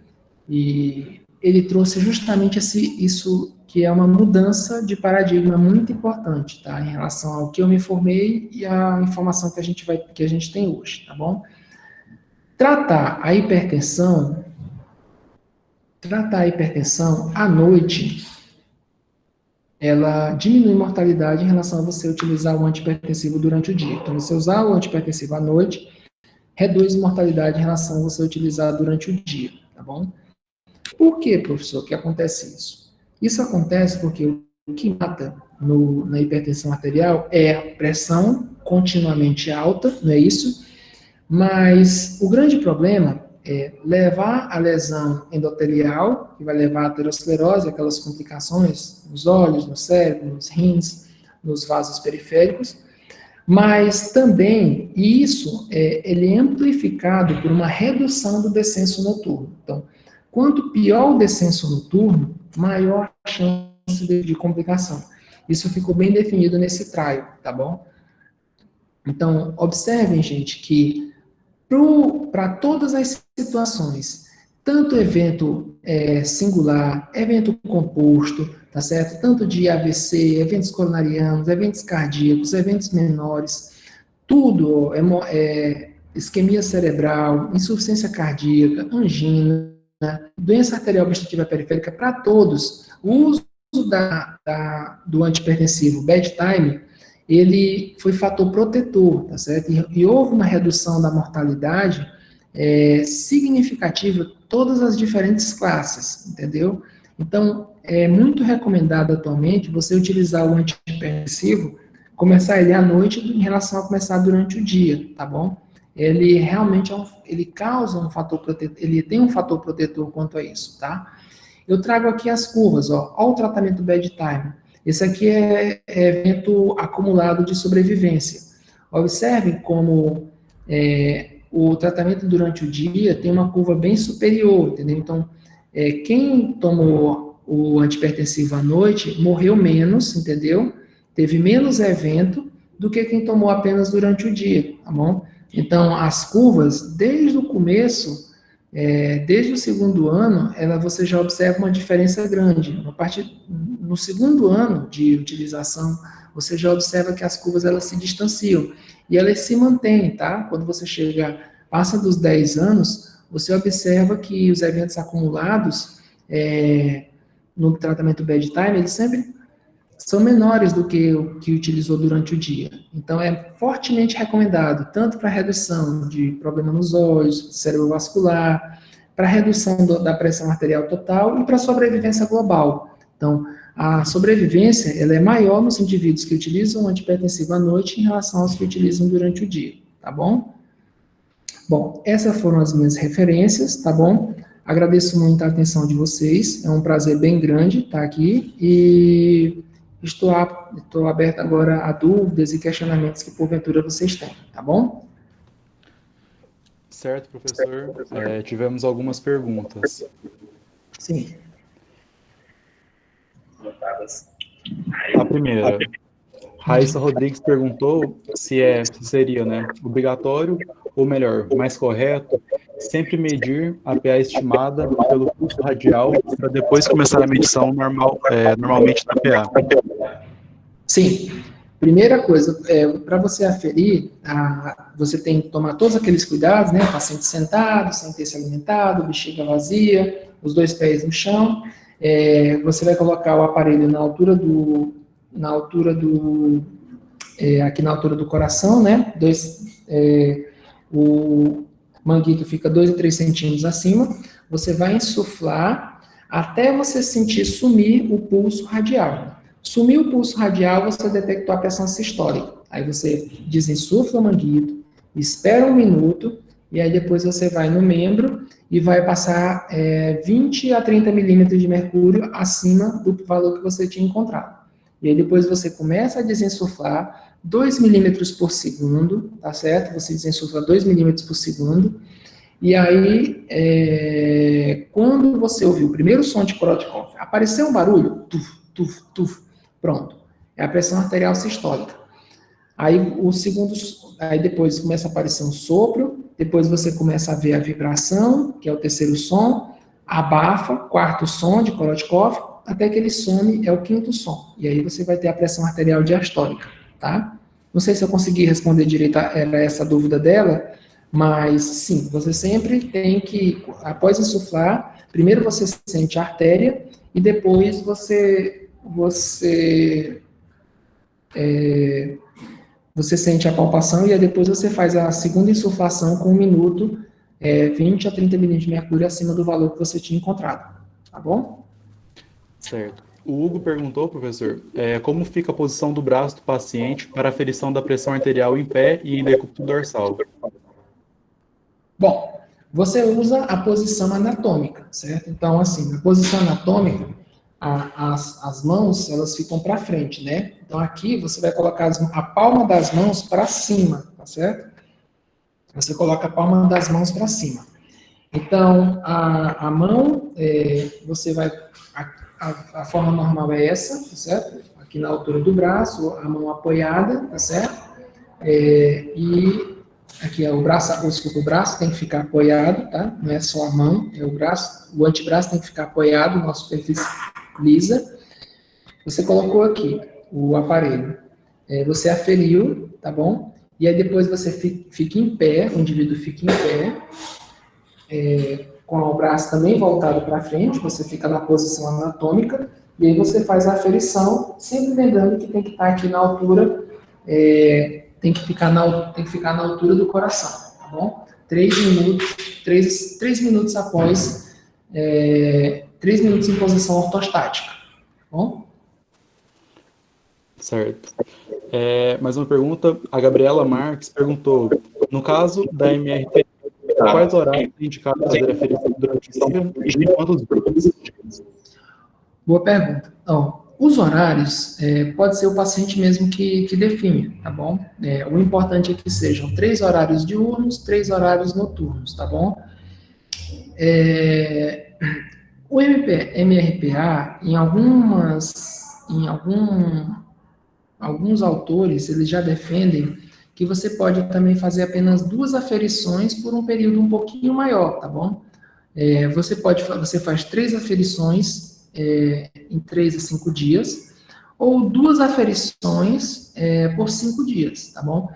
e ele trouxe justamente isso que é uma mudança de paradigma muito importante, tá? Em relação ao que eu me formei e a informação que a gente tem hoje, tá bom? Tratar a hipertensão à noite, ela diminui a mortalidade em relação a você utilizar o antihipertensivo durante o dia. Então, você usar o antihipertensivo à noite reduz a mortalidade em relação a você utilizar durante o dia, tá bom? Por que, professor, que acontece isso? Isso acontece porque o que mata na hipertensão arterial é a pressão continuamente alta, não é isso? Mas o grande problema é levar a lesão endotelial, que vai levar à aterosclerose, aquelas complicações nos olhos, no cérebro, nos rins, nos vasos periféricos, mas também isso ele é amplificado por uma redução do descenso noturno. Então, quanto pior o descenso noturno, maior a chance de complicação. Isso ficou bem definido nesse trial, tá bom? Então, observem, gente, que para todas as situações, tanto evento singular, evento composto, tá certo? Tanto de AVC, eventos coronarianos, eventos cardíacos, eventos menores, tudo, isquemia cerebral, insuficiência cardíaca, angina, doença arterial obstrutiva periférica, para todos, o uso do antipertensivo bedtime, ele foi fator protetor, tá certo? E houve uma redução da mortalidade significativa em todas as diferentes classes, entendeu? Então, é muito recomendado atualmente você utilizar o antipertensivo, começar ele à noite em relação a começar durante o dia, tá bom? Ele realmente ele causa um fator protetor, ele tem um fator protetor quanto a isso, tá? Eu trago aqui as curvas, ó o tratamento bedtime. Esse aqui é evento acumulado de sobrevivência. Observem como o tratamento durante o dia tem uma curva bem superior, entendeu? Então, quem tomou o antipertensivo à noite morreu menos, entendeu? Teve menos evento do que quem tomou apenas durante o dia, tá bom? Então, as curvas, desde o começo, desde o segundo ano, você já observa uma diferença grande. No segundo ano de utilização, você já observa que as curvas elas se distanciam e elas se mantêm, tá? Quando você passa dos 10 anos, você observa que os eventos acumulados no tratamento bedtime, eles sempre são menores do que o que utilizou durante o dia. Então, é fortemente recomendado, tanto para redução de problema nos olhos, cerebrovascular, para redução da pressão arterial total e para sobrevivência global. Então, a sobrevivência ela é maior nos indivíduos que utilizam o antipertensivo à noite em relação aos que utilizam durante o dia, tá bom? Bom, essas foram as minhas referências, tá bom? Agradeço muito a atenção de vocês, é um prazer bem grande estar aqui e estou aberto agora a dúvidas e questionamentos que porventura vocês têm, tá bom? Certo, professor. Tivemos algumas perguntas. Sim. A primeira, Raíssa Rodrigues perguntou se seria, né, obrigatório, ou melhor, mais correto, sempre medir a PA estimada pelo pulso radial para depois começar a medição normalmente da PA. Sim. Primeira coisa, para você aferir, você tem que tomar todos aqueles cuidados, né? Paciente sentado, sem ter se alimentado, bexiga vazia, os 2 pés no chão. Você vai colocar o aparelho aqui na altura do coração, né? O manguito fica 2 a 3 centímetros acima. Você vai insuflar até você sentir sumir o pulso radial. Sumiu o pulso radial, você detectou a pressão sistólica. Aí você desinsufla o manguito, espera 1 minuto, e aí depois você vai no membro e vai passar 20 a 30 milímetros de mercúrio acima do valor que você tinha encontrado. E aí depois você começa a desinsuflar 2 milímetros por segundo, tá certo? Você desinsufla 2 milímetros por segundo, e aí, quando você ouviu o primeiro som de Korotkoff, apareceu um barulho, tuf, tuf, tuf, pronto. É a pressão arterial sistólica. Aí aí depois começa a aparecer um sopro, depois você começa a ver a vibração, que é o terceiro som, abafa, quarto som de Korotkoff, até que ele some, é o quinto som. E aí você vai ter a pressão arterial diastólica, tá? Não sei se eu consegui responder direito a essa dúvida dela, mas sim, você sempre tem que, após insuflar, primeiro você sente a artéria e depois você sente a palpação e aí depois você faz a segunda insuflação com 1 minuto, 20 a 30 milímetros de mercúrio acima do valor que você tinha encontrado. Tá bom? Certo. O Hugo perguntou, professor, como fica a posição do braço do paciente para aferição da pressão arterial em pé e em decúbito dorsal? Bom, você usa a posição anatômica, certo? Então, assim, na posição anatômica, as mãos, elas ficam para frente, né? Então, aqui você vai colocar a palma das mãos para cima, tá certo? Você coloca a palma das mãos para cima. Então, a mão, você vai... A forma normal é essa, tá certo? Aqui na altura do braço, a mão apoiada, tá certo? E aqui é o braço, desculpa, o braço tem que ficar apoiado, tá? Não é só a mão, é o braço. O antebraço tem que ficar apoiado numa superfície lisa. Você colocou aqui o aparelho. Você aferiu, tá bom? E aí depois você fica em pé, o indivíduo fica em pé, com o braço também voltado para frente, você fica na posição anatômica, e aí você faz a aferição, sempre lembrando que tem que estar aqui na altura, tem que ficar na altura do coração, tá bom? 3 minutos após, 3 minutos em posição ortostática, tá bom? Certo. Mais uma pergunta, a Gabriela Marques perguntou, no caso da MRT, quais horários é indicado fazer a aferição durante o dia e quantos dias? Boa pergunta. Então, os horários, pode ser o paciente mesmo que define, tá bom? O importante é que sejam 3 horários diurnos, 3 horários noturnos, tá bom? O MRPA, alguns autores, eles já defendem que você pode também fazer apenas 2 aferições por um período um pouquinho maior, tá bom? Você faz 3 aferições em 3 a 5 dias, ou 2 aferições por 5 dias, tá bom?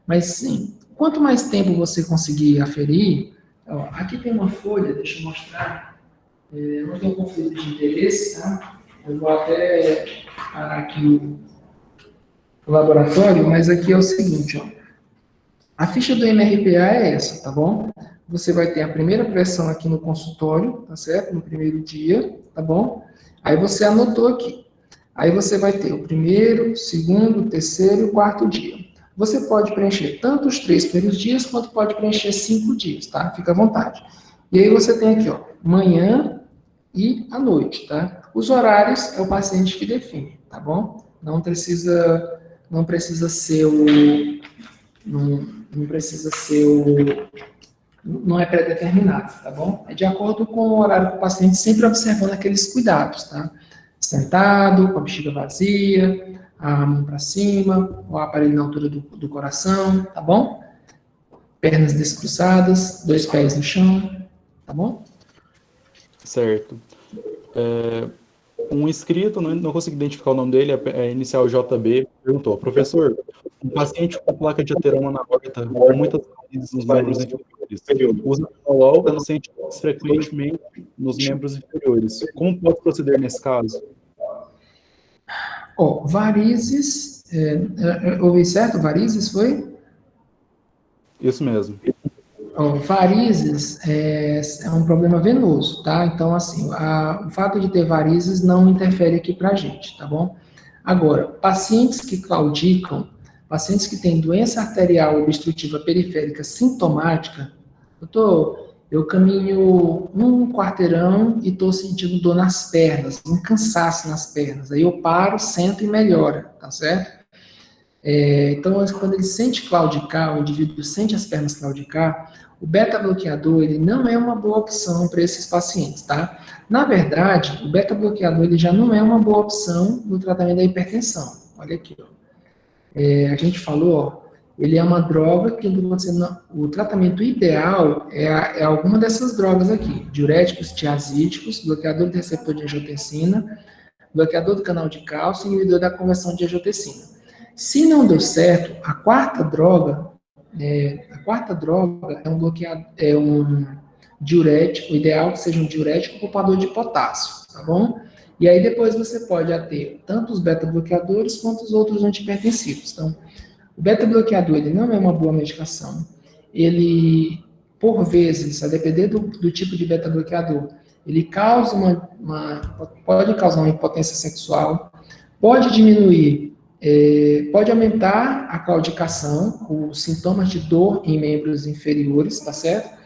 Mas sim, quanto mais tempo você conseguir aferir, ó, aqui tem uma folha, deixa eu mostrar, não tem um conflito de interesse, tá? Eu vou até parar aqui o laboratório, mas aqui é o seguinte, ó. A ficha do MRPA é essa, tá bom? Você vai ter a primeira pressão aqui no consultório, tá certo? No primeiro dia, tá bom? Aí você anotou aqui. Aí você vai ter o primeiro, segundo, terceiro e quarto dia. Você pode preencher tanto os 3 primeiros dias, quanto pode preencher 5 dias, tá? Fica à vontade. E aí você tem aqui, ó, manhã e à noite, tá? Os horários é o paciente que define, tá bom? Não precisa ser não é pré-determinado, tá bom? É de acordo com o horário do paciente, sempre observando aqueles cuidados, tá? Sentado, com a bexiga vazia, a mão para cima, o aparelho na altura do coração, tá bom? Pernas descruzadas, 2 pés no chão, tá bom? Certo. Um inscrito, não consigo identificar o nome dele, inicial JB, perguntou, professor, um paciente com placa de ateroma na órbita, com muitas raízes nos membros inferiores, usa Tanolol sente frequentemente nos membros inferiores. Como pode proceder nesse caso? Varizes, ouvi certo? Varizes foi? Isso mesmo. Varizes é um problema venoso, tá? Então, assim, o fato de ter varizes não interfere aqui pra gente, tá bom? Agora, pacientes que claudicam, pacientes que têm doença arterial obstrutiva periférica sintomática, eu caminho 1 quarteirão e estou sentindo dor nas pernas, um cansaço nas pernas. Aí eu paro, sento e melhora, tá certo? Então, quando ele sente claudicar, o indivíduo sente as pernas claudicar, o beta-bloqueador, ele não é uma boa opção para esses pacientes, tá? Na verdade, o beta-bloqueador, ele já não é uma boa opção no tratamento da hipertensão. Olha aqui, ó. A gente falou, ó, ele é uma droga que o tratamento ideal é alguma dessas drogas aqui, diuréticos tiazídicos, bloqueador do receptor de angiotensina, bloqueador do canal de cálcio e inibidor da conversão de angiotensina. Se não deu certo, a quarta droga é um diurético, o ideal que seja um diurético poupador de potássio, tá bom? E aí depois você pode ter tanto os beta-bloqueadores quanto os outros antihipertensivos. Então, o beta-bloqueador, ele não é uma boa medicação. Ele, por vezes, a depender do tipo de beta-bloqueador, ele pode causar uma impotência sexual, pode diminuir, pode aumentar a claudicação, os sintomas de dor em membros inferiores, tá certo?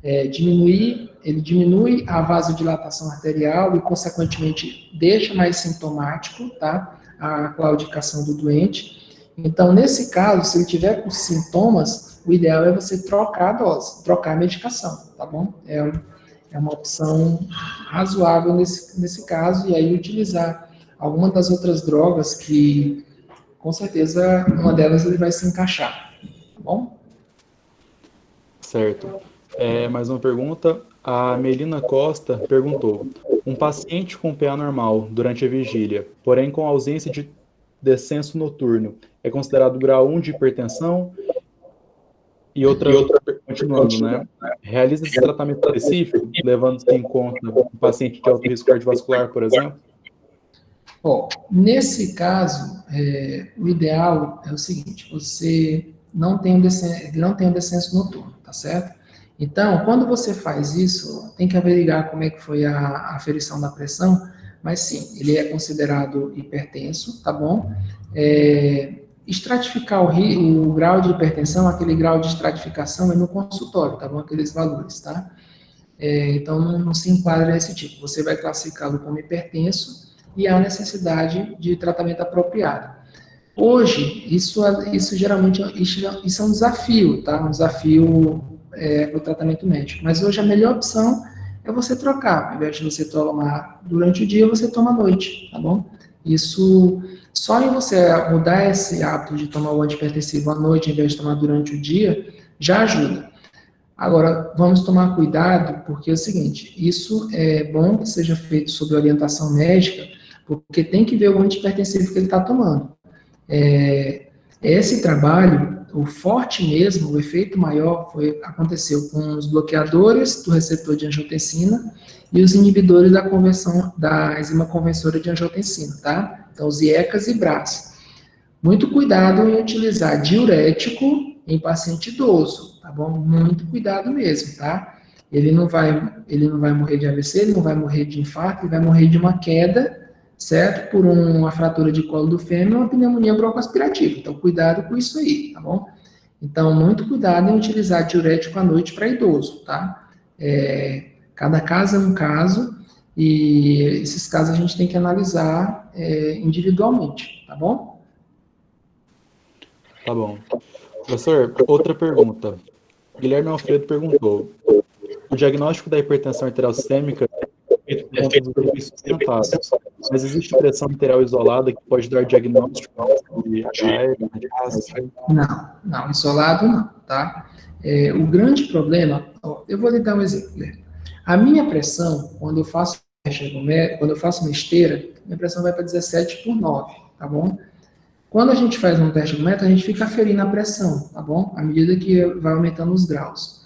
Ele diminui a vasodilatação arterial e, consequentemente, deixa mais sintomático, tá? A claudicação do doente. Então, nesse caso, se ele tiver com sintomas, o ideal é você trocar a dose, trocar a medicação, tá bom? É uma opção razoável nesse caso, e aí utilizar alguma das outras drogas que, com certeza, uma delas ele vai se encaixar, tá bom? Certo. Mais uma pergunta. A Melina Costa perguntou: um paciente com PA normal durante a vigília, porém com ausência de descenso noturno, é considerado grau 1 de hipertensão? E outra continuando, né? Realiza esse tratamento específico, levando-se em conta um paciente de alto risco cardiovascular, por exemplo? Bom, nesse caso, o ideal é o seguinte: você não tem um descenso noturno, tá certo? Então, quando você faz isso, tem que averiguar como é que foi a aferição da pressão, mas sim, ele é considerado hipertenso, tá bom? Estratificar o grau de hipertensão, aquele grau de estratificação é no consultório, tá bom? Aqueles valores, tá? Então, não se enquadra nesse tipo. Você vai classificá-lo como hipertenso e há necessidade de tratamento apropriado. Hoje, isso geralmente isso é um desafio, tá? Um desafio para o tratamento médico. Mas hoje a melhor opção é você trocar. Ao invés de você tomar durante o dia, você toma à noite, tá bom? Isso, só em você mudar esse hábito de tomar o antihipertensivo à noite, ao invés de tomar durante o dia, já ajuda. Agora, vamos tomar cuidado, porque é o seguinte: isso é bom que seja feito sob orientação médica, porque tem que ver o antihipertensivo que ele está tomando. Esse trabalho, o forte mesmo, o efeito maior aconteceu com os bloqueadores do receptor de angiotensina e os inibidores da conversão da enzima conversora de angiotensina, tá? Então, os IECAs e BRAS. Muito cuidado em utilizar diurético em paciente idoso, tá bom? Muito cuidado mesmo, tá? Ele não vai morrer de AVC, ele não vai morrer de infarto, ele vai morrer de uma queda, certo? Por uma fratura de colo do fêmur ou uma pneumonia broncoaspirativa. Então, cuidado com isso aí, tá bom? Então, muito cuidado em utilizar diurético à noite para idoso, tá? Cada caso é um caso, e esses casos a gente tem que analisar individualmente, tá bom? Tá bom. Professor, outra pergunta. Guilherme Alfredo perguntou: o diagnóstico da hipertensão arterial sistêmica é feito por conta dos perfis sustentados, mas existe pressão arterial isolada que pode dar diagnóstico de HE? Não, isolado não, tá? O grande problema, eu vou lhe dar um exemplo. A minha pressão, quando eu faço uma esteira, minha pressão vai para 17/9, tá bom? Quando a gente faz um teste ergométrico, a gente fica aferindo a pressão, tá bom? À medida que vai aumentando os graus.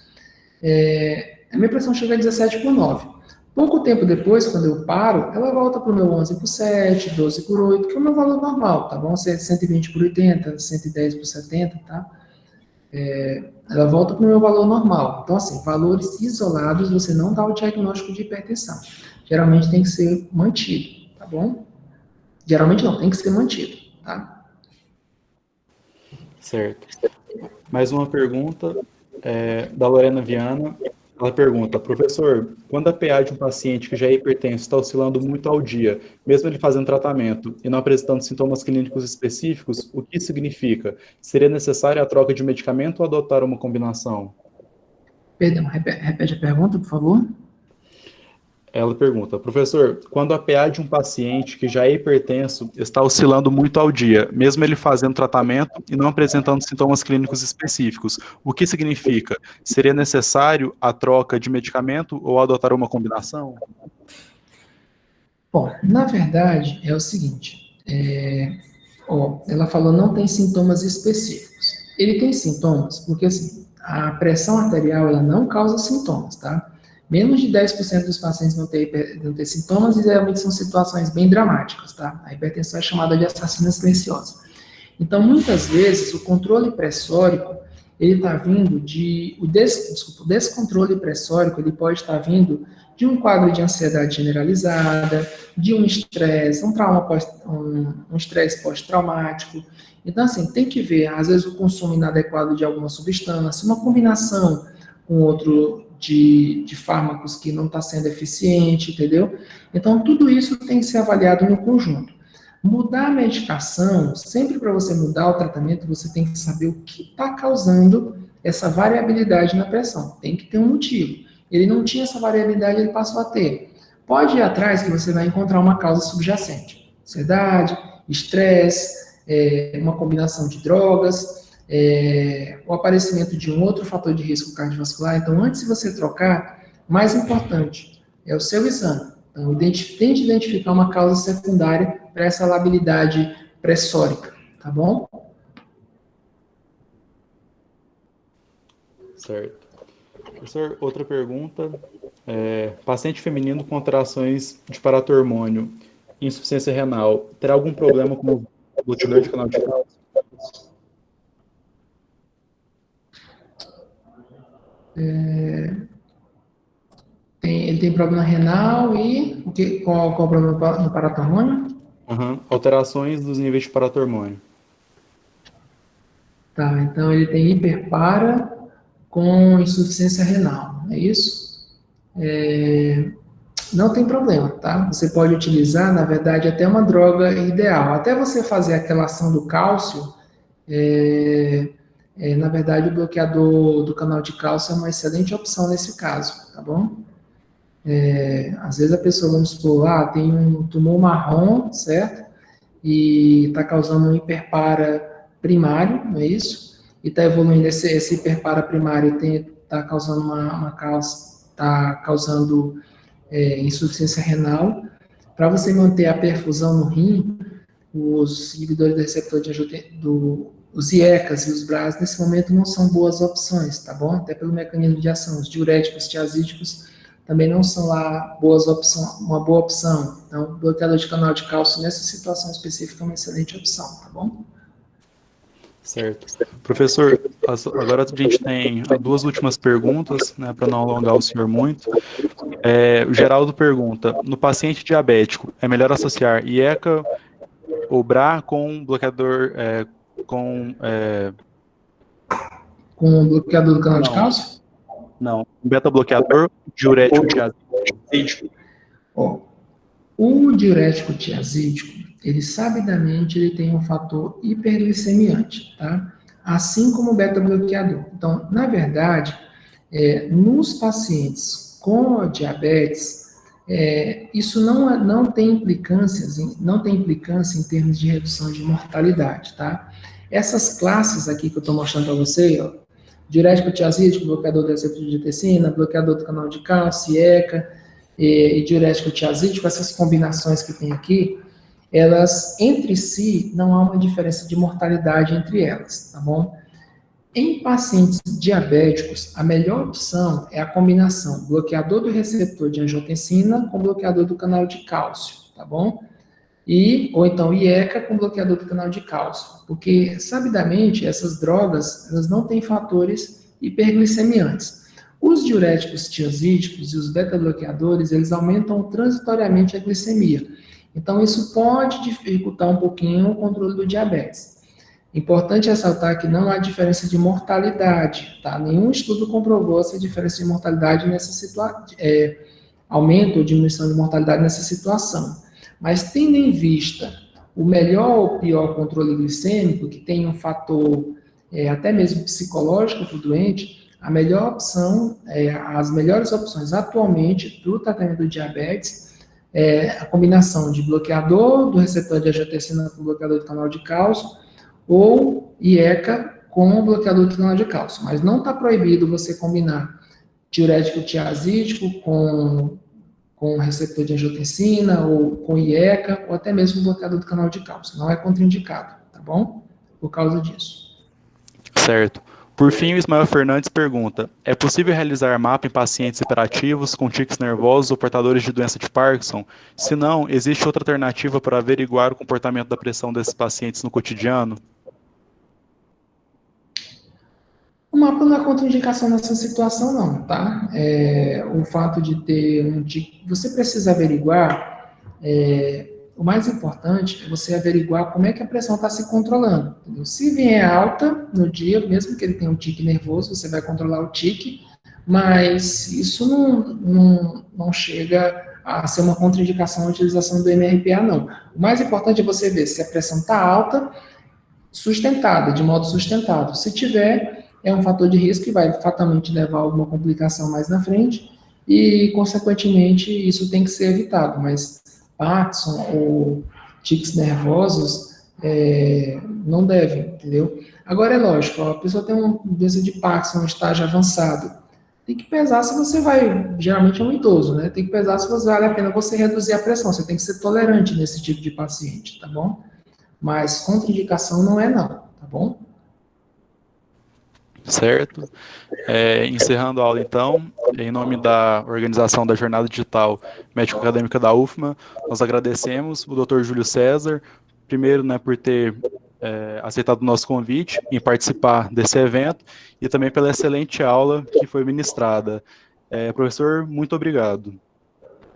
A minha pressão chega a 17/9. Pouco tempo depois, quando eu paro, ela volta para o meu 11/7, 12/8, que é o meu valor normal, tá bom? 120/80, 110/70, tá? Ela volta para o meu valor normal. Então, assim, valores isolados, você não dá o diagnóstico de hipertensão. Geralmente tem que ser mantido, tá bom? Geralmente não, tem que ser mantido, tá? Certo. Mais uma pergunta da Lorena Viana. Ela pergunta: professor, quando a PA de um paciente que já é hipertenso está oscilando muito ao dia, mesmo ele fazendo tratamento e não apresentando sintomas clínicos específicos, o que significa? Seria necessária a troca de medicamento ou adotar uma combinação? Perdão, repete a pergunta, por favor. Ela pergunta: professor, quando a PA de um paciente que já é hipertenso está oscilando muito ao dia, mesmo ele fazendo tratamento e não apresentando sintomas clínicos específicos, o que significa? Seria necessário a troca de medicamento ou adotar uma combinação? Bom, na verdade, é o seguinte, ela falou não tem sintomas específicos. Ele tem sintomas porque, assim, a pressão arterial, ela não causa sintomas, tá? Menos de 10% dos pacientes vão ter sintomas, e geralmente são situações bem dramáticas, tá? A hipertensão é chamada de assassina silenciosa. Então, muitas vezes, o controle pressórico, ele está vindo o descontrole pressórico, ele pode estar vindo de um quadro de ansiedade generalizada, de um estresse, um estresse pós-traumático. Então, assim, tem que ver, às vezes, o consumo inadequado de alguma substância, uma combinação com outro de fármacos que não está sendo eficiente, entendeu? Então, tudo isso tem que ser avaliado no conjunto. Mudar a medicação, sempre para você mudar o tratamento, você tem que saber o que está causando essa variabilidade na pressão. Tem que ter um motivo. Ele não tinha essa variabilidade, ele passou a ter. Pode ir atrás que você vai encontrar uma causa subjacente. Ansiedade, estresse, uma combinação de drogas, o aparecimento de um outro fator de risco cardiovascular. Então, antes de você trocar, o mais importante é o seu exame. Então, tente identificar uma causa secundária para essa labilidade pressórica, tá bom? Certo. Professor, outra pergunta. Paciente feminino com alterações de paratormônio, insuficiência renal, terá algum problema com o bloqueador de canal de cálcio? Ele tem problema renal e qual o problema no paratormônio? Alterações dos níveis de paratormônio. Tá, então ele tem hiperpara com insuficiência renal, é isso? Não tem problema, tá? Você pode utilizar, na verdade, até uma droga ideal. Até você fazer aquela ação do cálcio, na verdade, o bloqueador do canal de cálcio é uma excelente opção nesse caso, tá bom? Às vezes a pessoa, vamos supor, tem um tumor marrom, certo? E está causando um hiperpara primário, não é isso? E está evoluindo esse hiperpara primário, está causando está causando insuficiência renal. Para você manter a perfusão no rim, os inibidores do receptor de angiotensina, os IECAs e os BRAs, nesse momento, não são boas opções, tá bom? Até pelo mecanismo de ação. Os diuréticos tiazídicos também não são lá uma boa opção. Então, bloqueador de canal de cálcio, nessa situação específica, é uma excelente opção, tá bom? Certo. Professor, agora a gente tem duas últimas perguntas, né, para não alongar o senhor muito. O Geraldo pergunta, no paciente diabético, é melhor associar IECA ou BRA com bloqueador, com o bloqueador do canal de cálcio? Não, beta-bloqueador, diurético tiazídico. O diurético tiazídico, ele sabidamente ele tem um fator hiperglicemiante, tá? Assim como o beta-bloqueador. Então, na verdade, nos pacientes com diabetes, isso não tem implicância em termos de redução de mortalidade, tá? Essas classes aqui que eu estou mostrando para você, ó, diurético tiazídico, bloqueador do receptor de angiotensina, bloqueador do canal de cálcio, IECA e diurético tiazídico, essas combinações que tem aqui, elas, entre si, não há uma diferença de mortalidade entre elas, tá bom? Em pacientes diabéticos, a melhor opção é a combinação bloqueador do receptor de angiotensina com bloqueador do canal de cálcio, tá bom? Ou então IECA com bloqueador do canal de cálcio, porque, sabidamente, essas drogas, elas não têm fatores hiperglicemiantes. Os diuréticos tiazídicos e os beta-bloqueadores, eles aumentam transitoriamente a glicemia. Então, isso pode dificultar um pouquinho o controle do diabetes. Importante ressaltar que não há diferença de mortalidade, tá? Nenhum estudo comprovou essa diferença de mortalidade nessa situação, aumento ou diminuição de mortalidade nessa situação. Mas, tendo em vista o melhor ou pior controle glicêmico, que tem um fator até mesmo psicológico para o doente, a melhor opção, as melhores opções atualmente para o tratamento do diabetes é a combinação de bloqueador do receptor de angiotensina com bloqueador do canal de cálcio ou IECA com bloqueador do canal de cálcio. Mas não está proibido você combinar diurético tiazídico com receptor de angiotensina ou com IECA ou até mesmo bloqueador do canal de cálcio. Não é contraindicado, tá bom? Por causa disso. Certo. Por fim, o Ismael Fernandes pergunta, é possível realizar mapa em pacientes hiperativos com tiques nervosos ou portadores de doença de Parkinson? Se não, existe outra alternativa para averiguar o comportamento da pressão desses pacientes no cotidiano? O mapa não é contraindicação nessa situação, não, tá? O fato de ter um tique, você precisa averiguar, o mais importante é você averiguar como é que a pressão está se controlando, entendeu? Se vier alta no dia, mesmo que ele tenha um tique nervoso, você vai controlar o tique, mas isso não chega a ser uma contraindicação a utilização do MRPA, não. O mais importante é você ver se a pressão está alta, sustentada, de modo sustentado. Se tiver, é um fator de risco que vai fatalmente levar a alguma complicação mais na frente e, consequentemente, isso tem que ser evitado. Mas Parkinson ou tiques nervosos não devem, entendeu? Agora, é lógico, a pessoa tem uma doença de Parkinson, um estágio avançado, tem que pesar se você vai, geralmente é um idoso, né? Tem que pesar se vale a pena você reduzir a pressão, você tem que ser tolerante nesse tipo de paciente, tá bom? Mas contraindicação não é não, tá bom? Certo. Encerrando a aula, então, em nome da organização da Jornada Digital Médico-Acadêmica da UFMA, nós agradecemos o Dr. Júlio César, primeiro, né, por ter aceitado o nosso convite em participar desse evento e também pela excelente aula que foi ministrada. Professor, muito obrigado.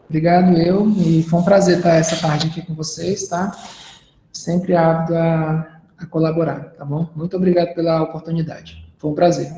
Obrigado e foi um prazer estar essa tarde aqui com vocês, tá? Sempre ávido a colaborar, tá bom? Muito obrigado pela oportunidade. Foi um prazer.